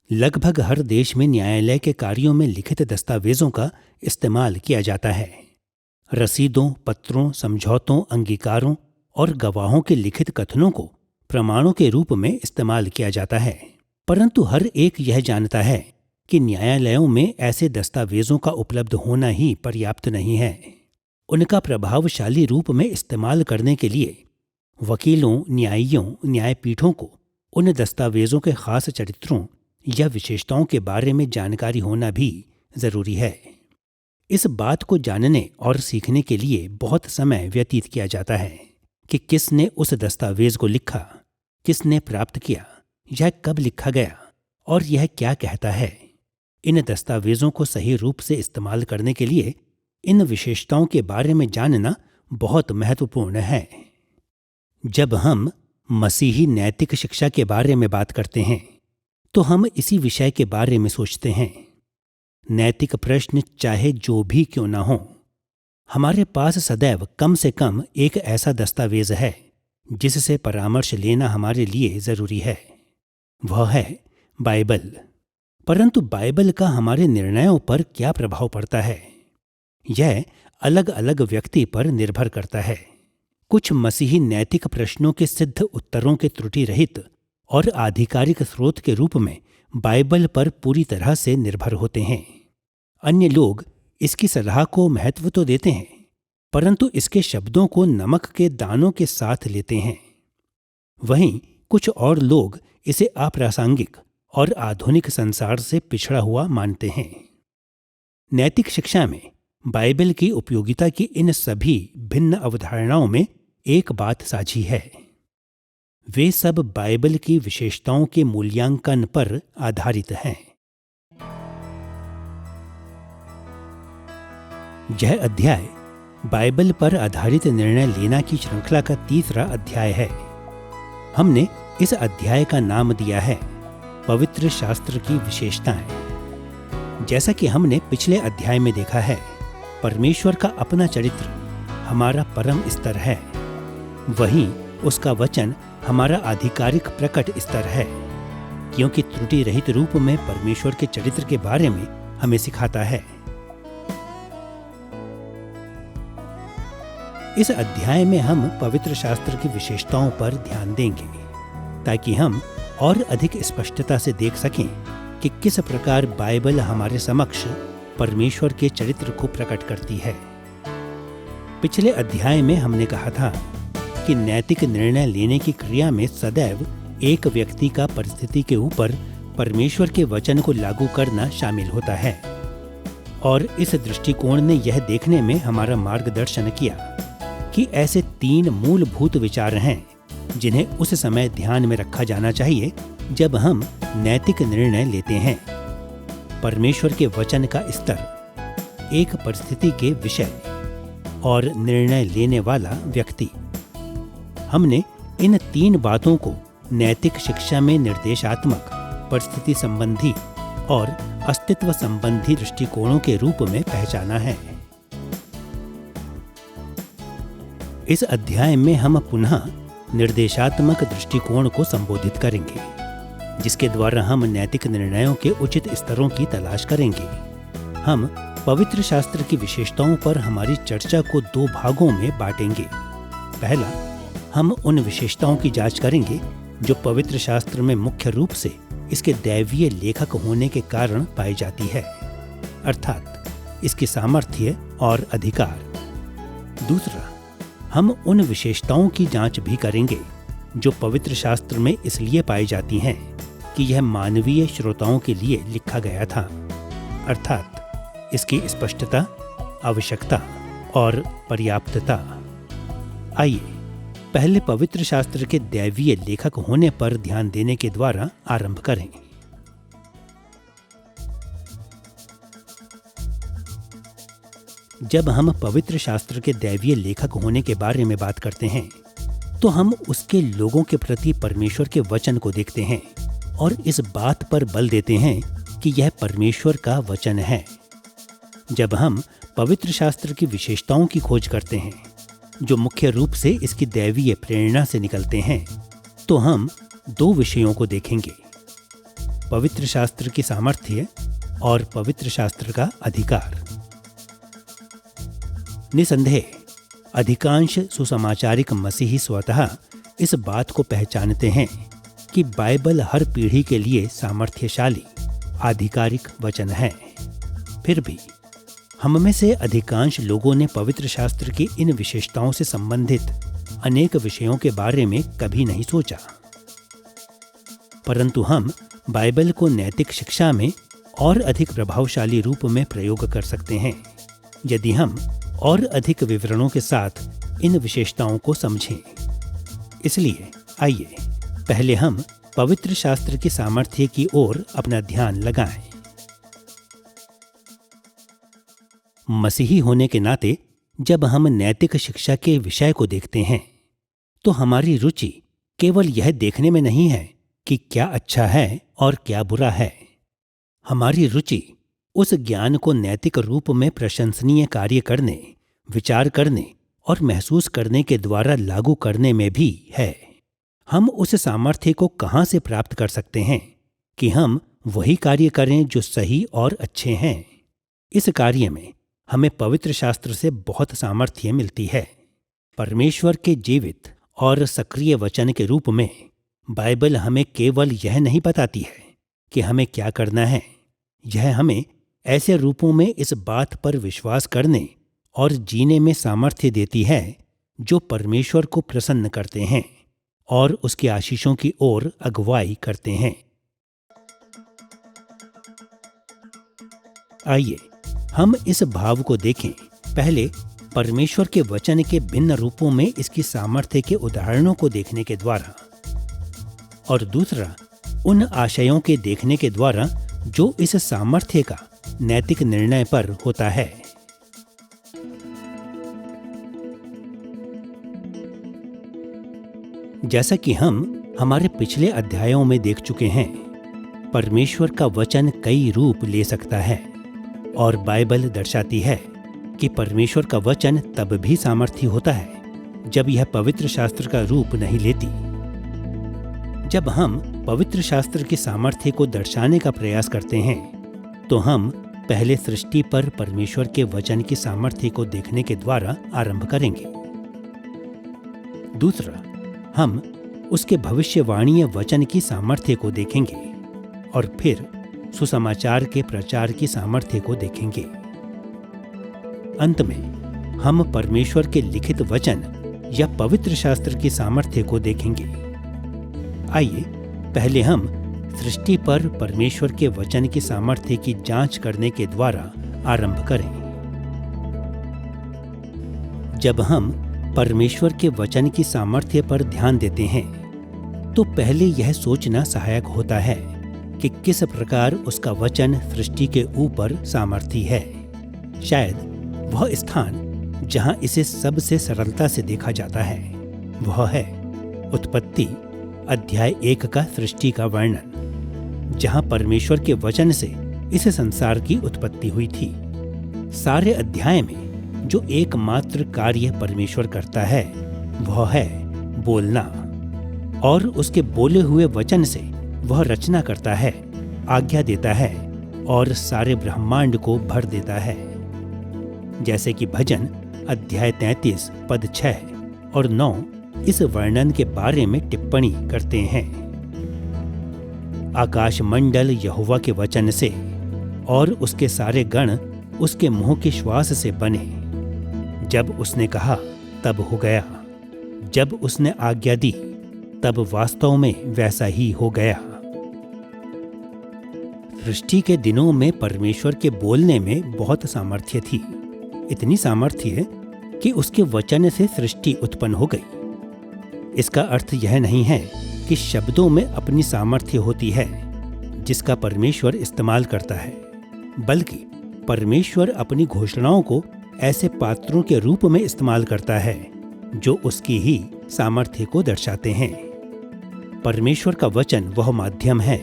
लगभग हर देश में न्यायालय के कार्यों में लिखित दस्तावेजों का इस्तेमाल किया जाता है। रसीदों, पत्रों, समझौतों, अंगीकारों और गवाहों के लिखित कथनों को प्रमाणों के रूप में इस्तेमाल किया जाता है। परंतु हर एक यह जानता है कि न्यायालयों में ऐसे दस्तावेजों का उपलब्ध होना ही पर्याप्त नहीं है। उनका प्रभावशाली रूप में इस्तेमाल करने के लिए वकीलों, न्यायियों, न्यायपीठों को उन दस्तावेजों के खास चरित्रों या विशेषताओं के बारे में जानकारी होना भी जरूरी है। इस बात को जानने और सीखने के लिए बहुत समय व्यतीत किया जाता है कि किसने उस दस्तावेज को लिखा, किसने प्राप्त किया, यह कब लिखा गया और यह क्या कहता है। इन दस्तावेजों को सही रूप से इस्तेमाल करने के लिए इन विशेषताओं के बारे में जानना बहुत महत्वपूर्ण है। जब हम मसीही नैतिक शिक्षा के बारे में बात करते हैं तो हम इसी विषय के बारे में सोचते हैं। नैतिक प्रश्न चाहे जो भी क्यों ना हो, हमारे पास सदैव कम से कम एक ऐसा दस्तावेज है जिससे परामर्श लेना हमारे लिए जरूरी है। वह है बाइबल। परंतु बाइबल का हमारे निर्णयों पर क्या प्रभाव पड़ता है, यह अलग अलग व्यक्ति पर निर्भर करता है। कुछ मसीही नैतिक प्रश्नों के सिद्ध उत्तरों के त्रुटि रहित और आधिकारिक स्रोत के रूप में बाइबल पर पूरी तरह से निर्भर होते हैं। अन्य लोग इसकी सलाह को महत्व तो देते हैं, परंतु इसके शब्दों को नमक के दानों के साथ लेते हैं। वहीं कुछ और लोग इसे अप्रासंगिक और आधुनिक संसार से पिछड़ा हुआ मानते हैं। नैतिक शिक्षा में बाइबल की उपयोगिता की इन सभी भिन्न अवधारणाओं में एक बात साझी है। वे सब बाइबल की विशेषताओं के मूल्यांकन पर आधारित हैं। यह अध्याय बाइबल पर आधारित निर्णय लेना की श्रृंखला का तीसरा अध्याय है। हमने इस अध्याय का नाम दिया है पवित्र शास्त्र की विशेषताएं। जैसा कि हमने पिछले अध्याय में देखा है, परमेश्वर का अपना चरित्र हमारा परम स्तर है, वहीं उसका वचन हमारा आधिकारिक प्रकट स्तर है, क्योंकि त्रुटि रहित रूप में परमेश्वर के चरित्र के बारे में हमें सिखाता है। इस अध्याय में हम पवित्र शास्त्र की विशेषताओं पर ध्यान देंगे ताकि हम और अधिक स्पष्टता से देख सकें कि किस प्रकार बाइबल हमारे समक्ष परमेश्वर के चरित्र को प्रकट करती है। पिछले अध्याय में हमने कहा था कि नैतिक निर्णय लेने की क्रिया में सदैव एक व्यक्ति का परिस्थिति के ऊपर परमेश्वर के वचन को लागू करना शामिल होता है, और इस दृष्टिकोण ने यह देखने में हमारा मार्गदर्शन किया कि ऐसे 3 मूलभूत विचार हैं जिन्हें उस समय ध्यान में रखा जाना चाहिए जब हम नैतिक निर्णय लेते हैं। परमेश्वर के वचन का स्तर, एक परिस्थिति के विषय और निर्णय लेने वाला व्यक्ति। हमने इन 3 बातों को नैतिक शिक्षा में निर्देशात्मक, परिस्थिति संबंधी और अस्तित्व संबंधी दृष्टिकोणों के रूप में पहचाना है। इस अध्याय में हम पुनः निर्देशात्मक दृष्टिकोण को संबोधित करेंगे, जिसके द्वारा हम नैतिक निर्णयों के उचित स्तरों की तलाश करेंगे। हम पवित्र शास्त्र की विशेषताओं पर हमारी चर्चा को 2 भागों में बांटेंगे। पहला, हम उन विशेषताओं की जांच करेंगे जो पवित्र शास्त्र में मुख्य रूप से इसके दैवीय लेखक होने के कारण पाई जाती है, अर्थात इसकी सामर्थ्य और अधिकार। दूसरा, हम उन विशेषताओं की जांच भी करेंगे जो पवित्र शास्त्र में इसलिए पाई जाती हैं कि यह मानवीय श्रोताओं के लिए लिखा गया था, अर्थात इसकी स्पष्टता, आवश्यकता और पर्याप्तता। आइए पहले पवित्र शास्त्र के दैवीय लेखक होने पर ध्यान देने के द्वारा आरंभ करें। जब हम पवित्र शास्त्र के दैवीय लेखक होने के बारे में बात करते हैं तो हम उसके लोगों के प्रति परमेश्वर के वचन को देखते हैं और इस बात पर बल देते हैं कि यह परमेश्वर का वचन है। जब हम पवित्र शास्त्र की विशेषताओं की खोज करते हैं जो मुख्य रूप से इसकी दैवीय प्रेरणा से निकलते हैं, तो हम 2 विषयों को देखेंगे। पवित्र शास्त्र की सामर्थ्य और पवित्र शास्त्र का अधिकार। निसंदेह अधिकांश सुसमाचारिक मसीही स्वतः इस बात को पहचानते हैं कि बाइबल हर पीढ़ी के लिए सामर्थ्यशाली आधिकारिक वचन है। फिर भी हम में से अधिकांश लोगों ने पवित्र शास्त्र की इन विशेषताओं से संबंधित अनेक विषयों के बारे में कभी नहीं सोचा। परंतु हम बाइबल को नैतिक शिक्षा में और अधिक प्रभावशाली रूप में प्रयोग कर सकते हैं यदि हम और अधिक विवरणों के साथ इन विशेषताओं को समझें। इसलिए आइए पहले हम पवित्र शास्त्र की सामर्थ्य की ओर अपना ध्यान लगाएं। मसीही होने के नाते जब हम नैतिक शिक्षा के विषय को देखते हैं तो हमारी रुचि केवल यह देखने में नहीं है कि क्या अच्छा है और क्या बुरा है। हमारी रुचि उस ज्ञान को नैतिक रूप में प्रशंसनीय कार्य करने, विचार करने और महसूस करने के द्वारा लागू करने में भी है। हम उस सामर्थ्य को कहाँ से प्राप्त कर सकते हैं कि हम वही कार्य करें जो सही और अच्छे हैं। इस कार्य में हमें पवित्र शास्त्र से बहुत सामर्थ्य मिलती है। परमेश्वर के जीवित और सक्रिय वचन के रूप में बाइबल हमें केवल यह नहीं बताती है कि हमें क्या करना है, यह हमें ऐसे रूपों में इस बात पर विश्वास करने और जीने में सामर्थ्य देती है जो परमेश्वर को प्रसन्न करते हैं और उसके आशीषों की ओर अगुवाई करते हैं। आइए हम इस भाव को देखें। पहले परमेश्वर के वचन के भिन्न रूपों में इसकी सामर्थ्य के उदाहरणों को देखने के द्वारा, और दूसरा उन आशयों के देखने के द्वारा जो इस सामर्थ्य का नैतिक निर्णय पर होता है। जैसा कि हम हमारे पिछले अध्यायों में देख चुके हैं, परमेश्वर का वचन कई रूप ले सकता है और बाइबल दर्शाती है कि परमेश्वर का वचन तब भी सामर्थ्य होता है जब यह पवित्र शास्त्र का रूप नहीं लेती। जब हम पवित्र शास्त्र की सामर्थ्य को दर्शाने का प्रयास करते हैं तो हम पहले सृष्टि पर परमेश्वर के वचन की सामर्थ्य को देखने के द्वारा आरंभ करेंगे। दूसरा, हम उसके भविष्यवाणीय वचन की सामर्थ्य को देखेंगे और फिर सुसमाचार के प्रचार की सामर्थ्य को देखेंगे। अंत में हम परमेश्वर के लिखित वचन या पवित्र शास्त्र की सामर्थ्य को देखेंगे। आइए पहले हम सृष्टि पर परमेश्वर के वचन की सामर्थ्य की जांच करने के द्वारा आरंभ करें। जब हम परमेश्वर के वचन की सामर्थ्य पर ध्यान देते हैं तो पहले यह सोचना सहायक होता है कि किस प्रकार उसका वचन सृष्टि के ऊपर सामर्थ्य है। शायद वह स्थान जहां इसे सबसे सरलता से देखा जाता है वह है उत्पत्ति अध्याय 1 का सृष्टि का वर्णन, जहां परमेश्वर के वचन से इस संसार की उत्पत्ति हुई थी। सारे अध्याय में जो एकमात्र कार्य परमेश्वर करता है वह है बोलना, और उसके बोले हुए वचन से वह रचना करता है, आज्ञा देता है और सारे ब्रह्मांड को भर देता है। जैसे कि भजन अध्याय 33 पद 6 और 9 इस वर्णन के बारे में टिप्पणी करते हैं। आकाश मंडल यहोवा के वचन से और उसके सारे गण उसके मुंह के श्वास से बने। जब उसने कहा तब हो गया, जब उसने आज्ञा दी तब वास्तव में वैसा ही हो गया। सृष्टि के दिनों में परमेश्वर के बोलने में बहुत सामर्थ्य थी, इतनी सामर्थ्य कि उसके वचन से सृष्टि उत्पन्न हो गई। इसका अर्थ यह नहीं है कि शब्दों में अपनी सामर्थ्य होती है जिसका परमेश्वर इस्तेमाल करता है, बल्कि परमेश्वर अपनी घोषणाओं को ऐसे पात्रों के रूप में इस्तेमाल करता है जो उसकी ही सामर्थ्य को दर्शाते हैं। परमेश्वर का वचन वह माध्यम है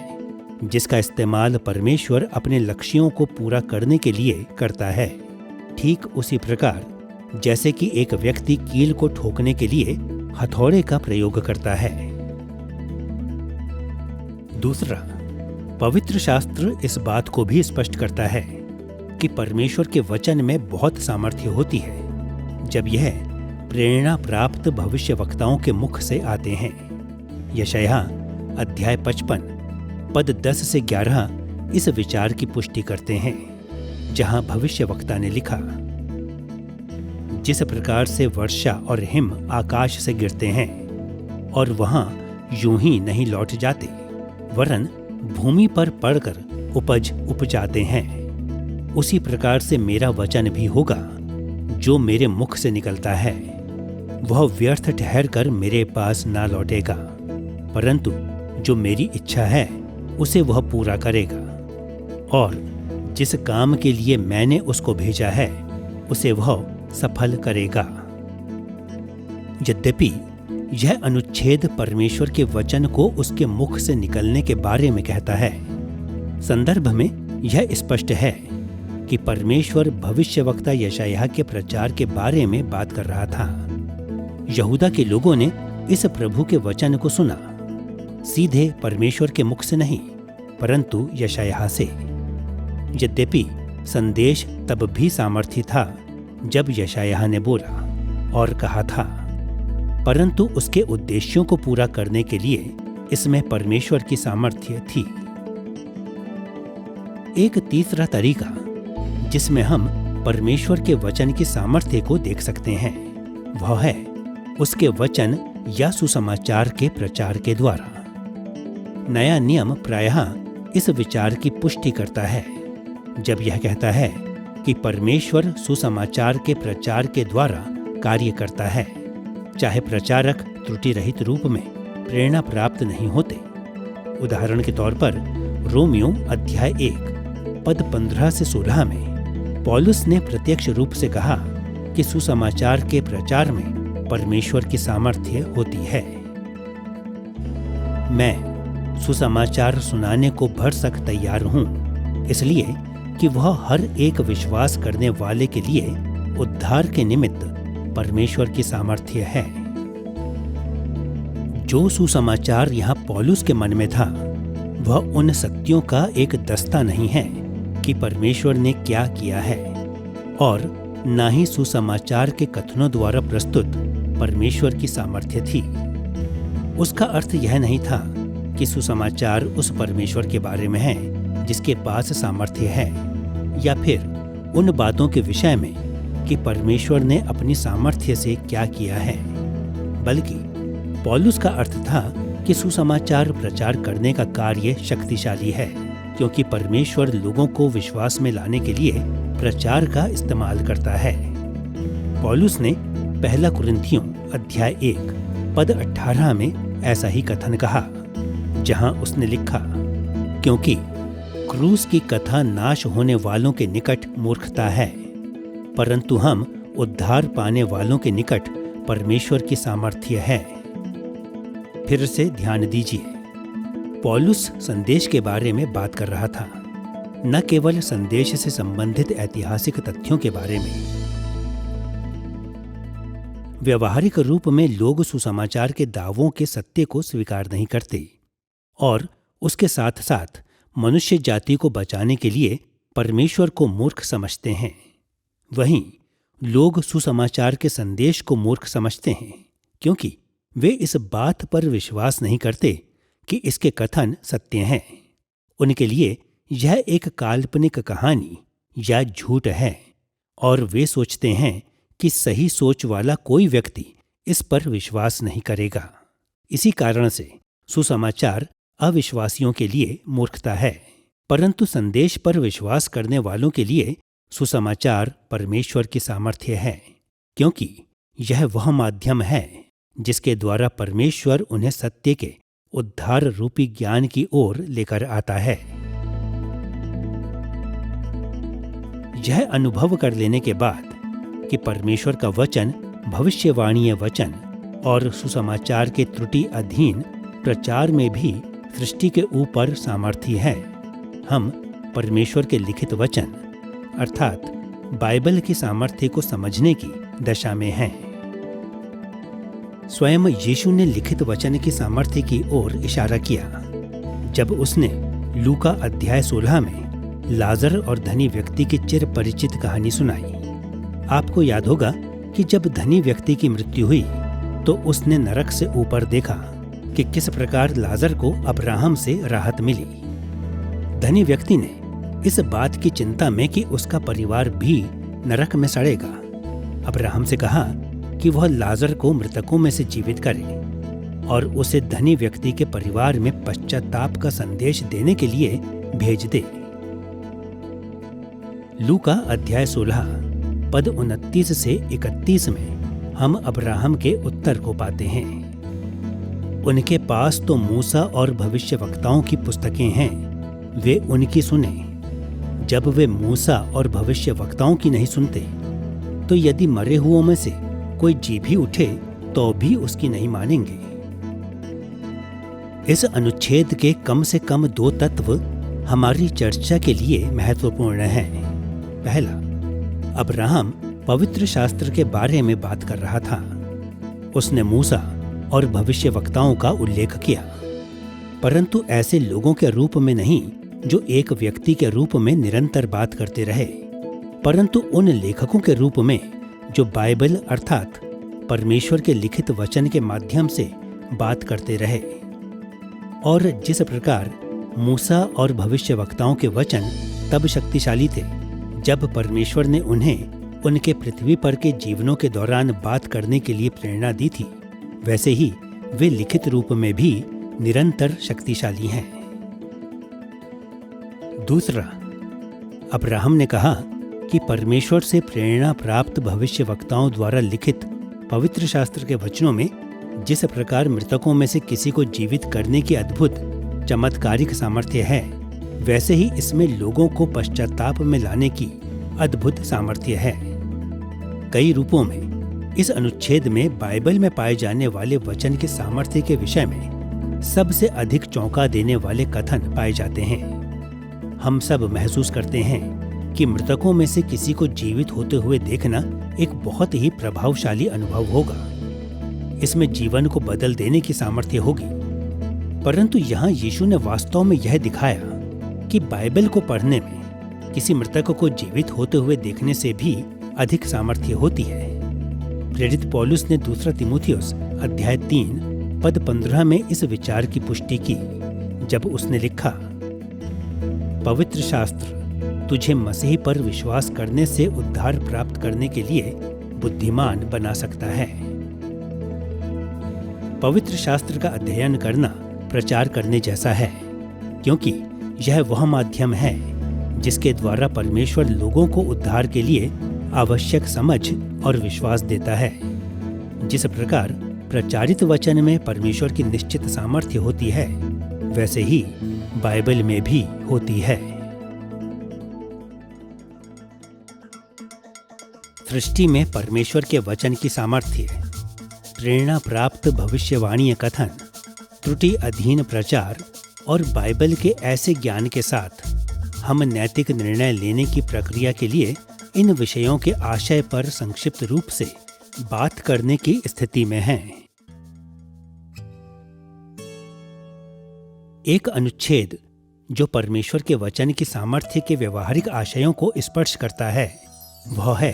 जिसका इस्तेमाल परमेश्वर अपने लक्ष्यों को पूरा करने के लिए करता है, ठीक उसी प्रकार जैसे कि एक व्यक्ति कील को ठोकने के लिए हथौड़े का प्रयोग करता है। दूसरा, पवित्र शास्त्र इस बात को भी स्पष्ट करता है कि परमेश्वर के वचन में बहुत सामर्थ्य होती है जब यह प्रेरणा प्राप्त भविष्यवक्ताओं के मुख से आते हैं। यशायाह अध्याय 55 पद 10 से 11 इस विचार की पुष्टि करते हैं, जहां भविष्यवक्ता ने लिखा, जिस प्रकार से वर्षा और हिम आकाश से गिरते हैं और वहां यूं ही नहीं लौट जाते, वरन भूमि पर पड़कर उपज उपजाते हैं, उसी प्रकार से मेरा वचन भी होगा जो मेरे मुख से निकलता है। वह व्यर्थ ठहरकर मेरे पास ना लौटेगा, परंतु जो मेरी इच्छा है उसे वह पूरा करेगा, और जिस काम के लिए मैंने उसको भेजा है उसे वह सफल करेगा। यद्यपि यह अनुच्छेद परमेश्वर के वचन को उसके मुख से निकलने के बारे में कहता है, संदर्भ में यह स्पष्ट है कि परमेश्वर भविष्यवक्ता यशायाह के प्रचार के बारे में बात कर रहा था। यहूदा के लोगों ने इस प्रभु के वचन को सुना, सीधे परमेश्वर के मुख से नहीं, परंतु यशायाह से। यद्यपि संदेश तब भी सामर्थी था जब यशायाह ने बोला और कहा था, परंतु उसके उद्देश्यों को पूरा करने के लिए इसमें परमेश्वर की सामर्थ्य थी। एक तीसरा तरीका जिसमें हम परमेश्वर के वचन की सामर्थ्य को देख सकते हैं, वह है उसके वचन या सुसमाचार के प्रचार के द्वारा। नया नियम प्रायः इस विचार की पुष्टि करता है जब यह कहता है कि परमेश्वर सुसमाचार के प्रचार के द्वारा कार्य करता है, चाहे प्रचारक त्रुटि रहित रूप में प्रेरणा प्राप्त नहीं होते। उदाहरण के तौर पर रोमियो अध्याय 1 पद 15 से 16 में पौलुस ने प्रत्यक्ष रूप से कहा कि सुसमाचार के प्रचार में परमेश्वर की सामर्थ्य होती है। मैं सुसमाचार सुनाने को भरसक तैयार हूं, इसलिए कि वह हर एक विश्वास करने वाले के लिए उद्धार के निमित्त परमेश्वर की सामर्थ्य है। जो सुसमाचार यहाँ पौलुस के मन में था, वह उन सत्यों का एक दस्ता नहीं है कि परमेश्वर ने क्या किया है, और न ही सुसमाचार के कथनों द्वारा प्रस्तुत परमेश्वर की सामर्थ्य थी। उसका अर्थ यह नहीं था कि सुसमाचार उस परमेश्वर के बारे में है जिसके पास सामर्थ्य है, या फिर उन बातों के विषय में कि परमेश्वर ने अपनी सामर्थ्य से क्या किया है, बल्कि पौलुस का अर्थ था कि सुसमाचार प्रचार करने का कार्य शक्तिशाली है, क्योंकि परमेश्वर लोगों को विश्वास में लाने के लिए प्रचार का इस्तेमाल करता है। पौलुस ने पहला कुरिन्थियों अध्याय 1 पद 18 में ऐसा ही कथन कहा, जहां उसने लिखा, क्योंकि क्रूस की कथा नाश होने वालों के निकट मूर्खता है, परंतु हम उद्धार पाने वालों के निकट परमेश्वर की सामर्थ्य है। फिर से ध्यान दीजिए, पौलुस संदेश के बारे में बात कर रहा था, न केवल संदेश से संबंधित ऐतिहासिक तथ्यों के बारे में। व्यवहारिक रूप में लोग सुसमाचार के दावों के सत्य को स्वीकार नहीं करते और उसके साथ साथ मनुष्य जाति को बचाने के लिए परमेश्वर को मूर्ख समझते हैं। वहीं लोग सुसमाचार के संदेश को मूर्ख समझते हैं क्योंकि वे इस बात पर विश्वास नहीं करते कि इसके कथन सत्य हैं। उनके लिए यह एक काल्पनिक कहानी या झूठ है और वे सोचते हैं कि सही सोच वाला कोई व्यक्ति इस पर विश्वास नहीं करेगा। इसी कारण से सुसमाचार अविश्वासियों के लिए मूर्खता है, परंतु संदेश पर विश्वास करने वालों के लिए सुसमाचार परमेश्वर की सामर्थ्य है, क्योंकि यह वह माध्यम है जिसके द्वारा परमेश्वर उन्हें सत्य के उद्धार रूपी ज्ञान की ओर लेकर आता है। यह अनुभव कर लेने के बाद कि परमेश्वर का वचन भविष्यवाणीय वचन और सुसमाचार के त्रुटि अधीन प्रचार में भी सृष्टि के ऊपर सामर्थ्य है, हम परमेश्वर के लिखित वचन अर्थात बाइबल की सामर्थ्य को समझने की दशा में हैं। स्वयं यीशु ने लिखित वचन की सामर्थ्य की ओर इशारा किया जब उसने लूका अध्याय 16 में लाजर और धनी व्यक्ति की चिर परिचित कहानी सुनाई। आपको याद होगा कि जब धनी व्यक्ति की मृत्यु हुई तो उसने नरक से ऊपर देखा कि किस प्रकार लाजर को अब्राहम से राहत मिली। धनी व्यक्ति ने इस बात की चिंता में कि उसका परिवार भी नरक में सड़ेगा, अब्राहम से कहा कि वह लाजर को मृतकों में से जीवित करे और उसे धनी व्यक्ति के परिवार में पश्चाताप का संदेश देने के लिए भेज दे। लूका अध्याय 16 पद 29 से 31 में हम अब्राहम के उत्तर को पाते हैं। उनके पास तो मूसा और भविष्यवक्ताओं की पुस्तकें हैं, वे उनकी सुने। जब वे मूसा और भविष्यवक्ताओं की नहीं सुनते तो यदि मरे हुओं में से कोई जी भी उठे तो भी उसकी नहीं मानेंगे। इस अनुच्छेद के कम से कम 2 तत्व हमारी चर्चा के लिए महत्वपूर्ण हैं। पहला, अब्राहम पवित्र शास्त्र के बारे में बात कर रहा था। उसने मूसा और भविष्यवक्ताओं का उल्लेख किया, परंतु ऐसे लोगों के रूप में नहीं जो एक व्यक्ति के रूप में निरंतर बात करते रहे, परंतु उन लेखकों के रूप में जो बाइबल अर्थात परमेश्वर के लिखित वचन के माध्यम से बात करते रहे। और जिस प्रकार मूसा और भविष्यवक्ताओं के वचन तब शक्तिशाली थे जब परमेश्वर ने उन्हें उनके पृथ्वी पर के जीवनों के दौरान बात करने के लिए प्रेरणा दी थी, वैसे ही वे लिखित रूप में भी निरंतर शक्तिशाली हैं। दूसरा, अब्राहम ने कहा कि परमेश्वर से प्रेरणा प्राप्त भविष्यवक्ताओं द्वारा लिखित पवित्र शास्त्र के वचनों में जिस प्रकार मृतकों में से किसी को जीवित करने की अद्भुत चमत्कारिक सामर्थ्य है, वैसे ही इसमें लोगों को पश्चाताप में लाने की अद्भुत सामर्थ्य है। कई रूपों में इस अनुच्छेद में बाइबल में पाए जाने वाले वचन के सामर्थ्य के विषय में सबसे अधिक चौंका देने वाले कथन पाए जाते हैं। हम सब महसूस करते हैं कि मृतकों में से किसी को जीवित होते हुए देखना एक बहुत ही प्रभावशाली अनुभव होगा। इसमें जीवन को बदल देने की सामर्थ्य होगी। परंतु यहाँ यीशु ने वास्तव में यह दिखाया कि बाइबल को पढ़ने में किसी मृतक को जीवित होते हुए देखने से भी अधिक सामर्थ्य होती है। प्रेरित पौलुस ने 2 तीमुथियुस अध्याय 3 पद 15 में इस विचार की पुष्टि की जब उसने लिखा, पवित्र शास्त्र तुझे मसीह पर विश्वास करने से उद्धार प्राप्त करने के लिए बुद्धिमान बना सकता है। पवित्र शास्त्र का अध्ययन करना प्रचार करने जैसा है, क्योंकि यह वह माध्यम है जिसके द्वारा परमेश्वर लोगों को उद्धार के लिए आवश्यक समझ और विश्वास देता है। जिस प्रकार प्रचारित वचन में परमेश्वर की निश्चित सामर्थ्य होती है, वैसे ही बाइबल में भी होती है। सृष्टि में परमेश्वर के वचन की सामर्थ्य, प्रेरणा प्राप्त भविष्यवाणी कथन, त्रुटि अधीन प्रचार और बाइबल के ऐसे ज्ञान के साथ हम नैतिक निर्णय लेने की प्रक्रिया के लिए इन विषयों के आशय पर संक्षिप्त रूप से बात करने की स्थिति में हैं। एक अनुच्छेद जो परमेश्वर के वचन की सामर्थ्य के व्यवहारिक आशयों को स्पर्श करता है, वह है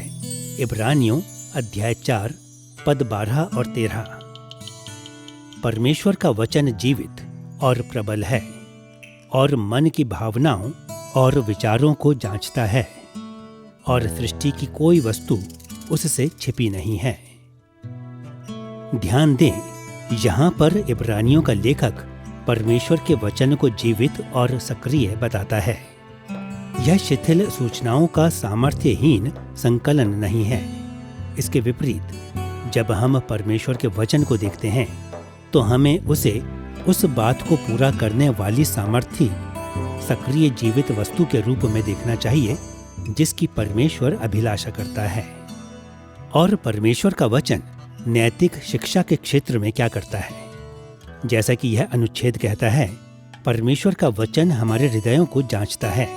इब्रानियों अध्याय 4 पद 12 और 13। परमेश्वर का वचन जीवित और प्रबल है और मन की भावनाओं और विचारों को जांचता है, और सृष्टि की कोई वस्तु उससे छिपी नहीं है। ध्यान दें, यहाँ पर इब्रानियों का लेखक परमेश्वर के वचन को जीवित और सक्रिय बताता है। यह शिथिल सूचनाओं का सामर्थ्यहीन संकलन नहीं है। इसके विपरीत, जब हम परमेश्वर के वचन को देखते हैं तो हमें उसे उस बात को पूरा करने वाली सामर्थ्य सक्रिय जीवित वस्तु के रूप में देखना चाहिए जिसकी परमेश्वर अभिलाषा करता है। और परमेश्वर का वचन नैतिक शिक्षा के क्षेत्र में क्या करता है? जैसा कि यह अनुच्छेद कहता है, परमेश्वर का वचन हमारे हृदयों को जांचता है।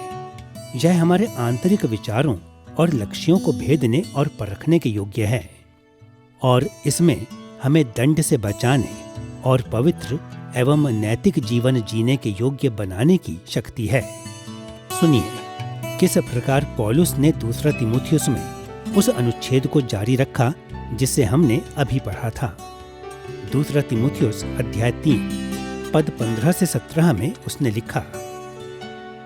यह हमारे आंतरिक विचारों और लक्ष्यों को भेदने और परखने के योग्य है, और इसमें हमें दंड से बचाने और पवित्र एवं नैतिक जीवन जीने के योग्य बनाने की शक्ति है। सुनिए किस प्रकार पौलुस ने दूसरा तीमुथियुस में उस अनुच्छेद को जारी रखा जिसे हमने अभी पढ़ा था। दूसरा तीमुथियुस अध्याय 3 पद 15 से 17 में उसने लिखा,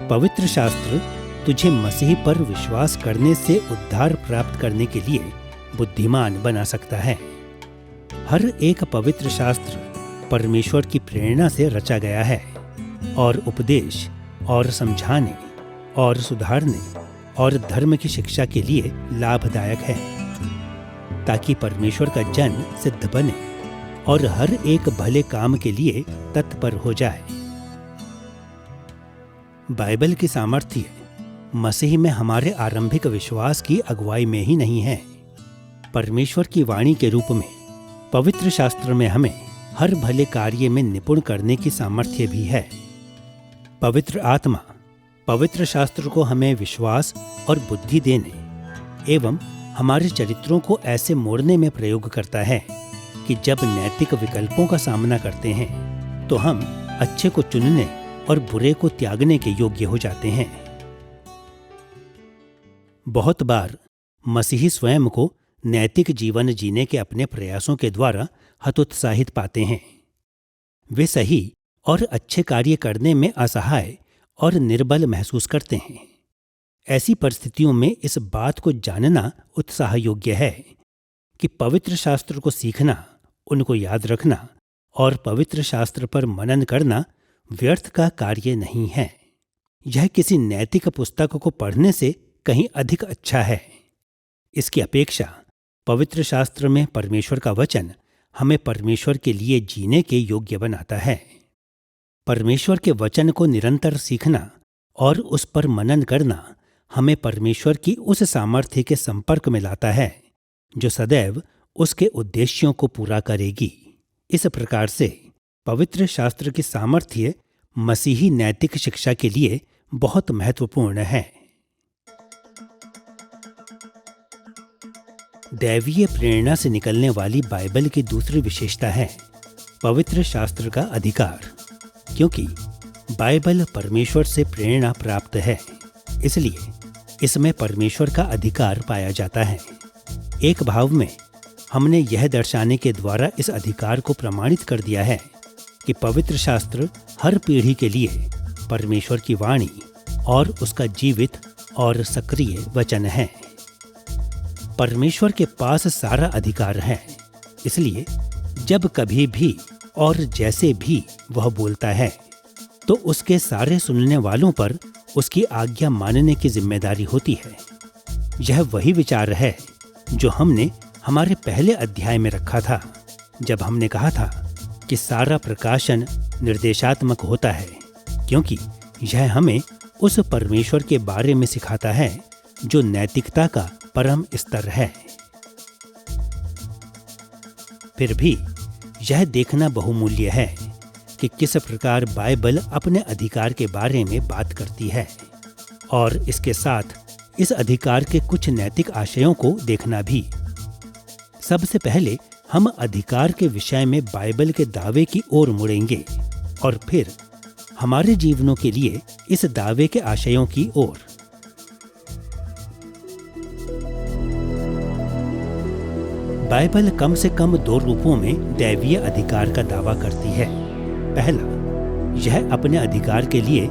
पवित्र शास्त्र तुझे मसीह पर विश्वास करने से उद्धार प्राप्त करने के लिए बुद्धिमान बना सकता है। हर एक पवित्र शास्त्र परमेश्वर की प्रेरणा से रचा गया है और उपदेश और समझाने और सुधारने और धर्म की शिक्षा के लिए लाभदायक है, ताकि परमेश्वर का जन सिद्ध बने और हर एक भले काम के लिए तत्पर हो जाए। बाइबल की सामर्थ्य मसीह में हमारे आरंभिक विश्वास की अगुवाई में ही नहीं है। परमेश्वर की वाणी के रूप में पवित्र शास्त्र में हमें हर भले कार्य में निपुण करने की सामर्थ्य भी है। पवित्र आत्मा पवित्र शास्त्र को हमें विश्वास और बुद्धि देने एवं हमारे चरित्रों को ऐसे मोड़ने में प्रयोग करता है कि जब नैतिक विकल्पों का सामना करते हैं तो हम अच्छे को चुनने और बुरे को त्यागने के योग्य हो जाते हैं। बहुत बार मसीही स्वयं को नैतिक जीवन जीने के अपने प्रयासों के द्वारा हतोत्साहित पाते हैं। वे सही और अच्छे कार्य करने में असहाय और निर्बल महसूस करते हैं। ऐसी परिस्थितियों में इस बात को जानना उत्साह योग्य है कि पवित्र शास्त्र को सीखना, उनको याद रखना और पवित्र शास्त्र पर मनन करना व्यर्थ का कार्य नहीं है। यह किसी नैतिक पुस्तक को पढ़ने से कहीं अधिक अच्छा है। इसकी अपेक्षा पवित्र शास्त्र में परमेश्वर का वचन हमें परमेश्वर के लिए जीने के योग्य बनाता है। परमेश्वर के वचन को निरंतर सीखना और उस पर मनन करना हमें परमेश्वर की उस सामर्थ्य के संपर्क में लाता है जो सदैव उसके उद्देश्यों को पूरा करेगी। इस प्रकार से पवित्र शास्त्र की सामर्थ्य मसीही नैतिक शिक्षा के लिए बहुत महत्वपूर्ण है। दैवीय प्रेरणा से निकलने वाली बाइबल की दूसरी विशेषता है पवित्र शास्त्र का अधिकार। क्योंकि बाइबल परमेश्वर से प्रेरणा प्राप्त है, इसलिए इसमें परमेश्वर का अधिकार पाया जाता है। एक भाव में हमने यह दर्शाने के द्वारा इस अधिकार को प्रमाणित कर दिया है कि पवित्र शास्त्र हर पीढ़ी के लिए परमेश्वर की वाणी और उसका जीवित और सक्रिय वचन है। परमेश्वर के पास सारा अधिकार है, इसलिए जब कभी भी और जैसे भी वह बोलता है तो उसके सारे सुनने वालों पर उसकी आज्ञा मानने की जिम्मेदारी होती है। यह वही विचार है जो हमने हमारे पहले अध्याय में रखा था, जब हमने कहा था कि सारा प्रकाशन निर्देशात्मक होता है, क्योंकि यह हमें उस परमेश्वर के बारे में सिखाता है जो नैतिकता का परम स्तर है। फिर भी यह देखना बहुमूल्य है कि किस प्रकार बाइबल अपने अधिकार के बारे में बात करती है और इसके साथ इस अधिकार के कुछ नैतिक आशयों को देखना भी। सबसे पहले हम अधिकार के विषय में बाइबल के दावे की ओर मुड़ेंगे और फिर हमारे जीवनों के लिए इस दावे के आशयों की ओर। बाइबल कम से कम दो रूपों में दैवीय अधिकार का दावा करती है। पहला, यह अपने अधिकार के लिए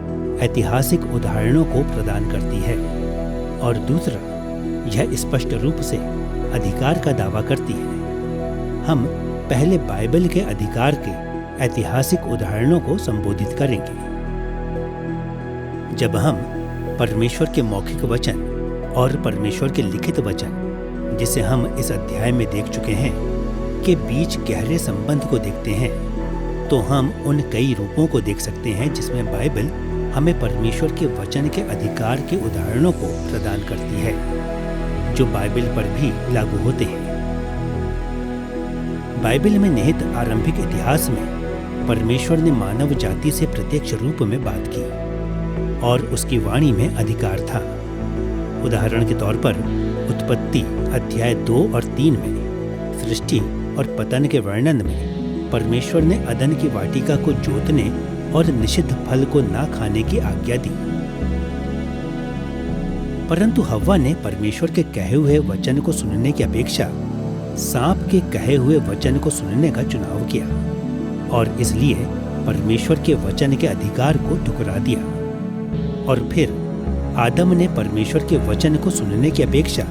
ऐतिहासिक उदाहरणों को प्रदान करती है और दूसरा, यह स्पष्ट रूप से अधिकार का दावा करती है। हम पहले बाइबल के अधिकार के ऐतिहासिक उदाहरणों को संबोधित करेंगे। जब हम परमेश्वर के मौखिक वचन और परमेश्वर के लिखित वचन, जिसे हम इस अध्याय में देख चुके हैं, के बीच गहरे संबंध को देखते हैं, तो हम उन कई रूपों को देख सकते हैं जिसमें बाइबल हमें परमेश्वर के वचन के अधिकार के उदाहरणों को प्रदान करती है, जो बाइबल पर भी लागू होते हैं। बाइबल में निहित आरंभिक इतिहास में परमेश्वर ने मानव जाति से प्रत्यक्ष रूप में बात की और उसकी वाणी में अधिकार था। उदाहरण के तौर पर उत्पत्ति अध्याय 2 और 3 में, सृष्टि और पतन के वर्णन में परमेश्वर ने अदन की वाटिका को जोतने और निषिद्ध फल को ना खाने की आज्ञा दी। परंतु हव्वा ने परमेश्वर के कहे हुए वचन को सुनने की अपेक्षा सांप के कहे हुए वचन को सुनने का चुनाव किया और इसलिए परमेश्वर के वचन के अधिकार को ठुकरा दिया। और फिर आदम ने परमेश्वर के वचन को सुनने की अपेक्षा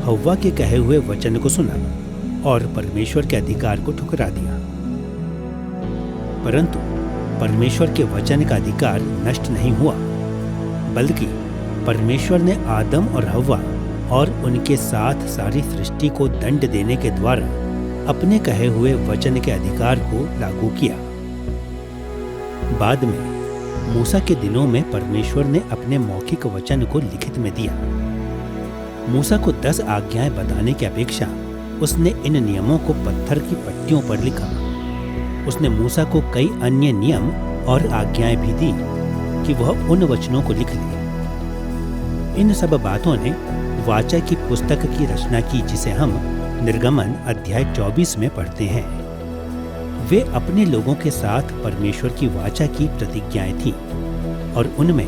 हव्वा के कहे हुए वचन को सुना और परमेश्वर के अधिकार को ठुकरा दिया। परंतु परमेश्वर के वचन का अधिकार नष्ट नहीं हुआ, बल्कि परमेश्वर ने आदम और हव्वा और उनके साथ सारी सृष्टि को दंड देने के द्वारा अपने कहे हुए वचन के अधिकार को लागू किया। बाद में मूसा के दिनों में परमेश्वर ने अपने मौखिक वचन को लिखित में दिया। मूसा को 10 आज्ञाएं बताने की अपेक्षा उसने इन नियमों को पत्थर की पट्टियों पर लिखा। उसने मूसा को कई अन्य नियम और आज्ञाएं भी दी कि वह उन वचनों को लिख ले। इन सब बातों ने वाचा की पुस्तक की रचना की, जिसे हम निर्गमन अध्याय 24 में पढ़ते हैं। वे अपने लोगों के साथ परमेश्वर की वाचा की प्रतिज्ञाएं थीं और उनमें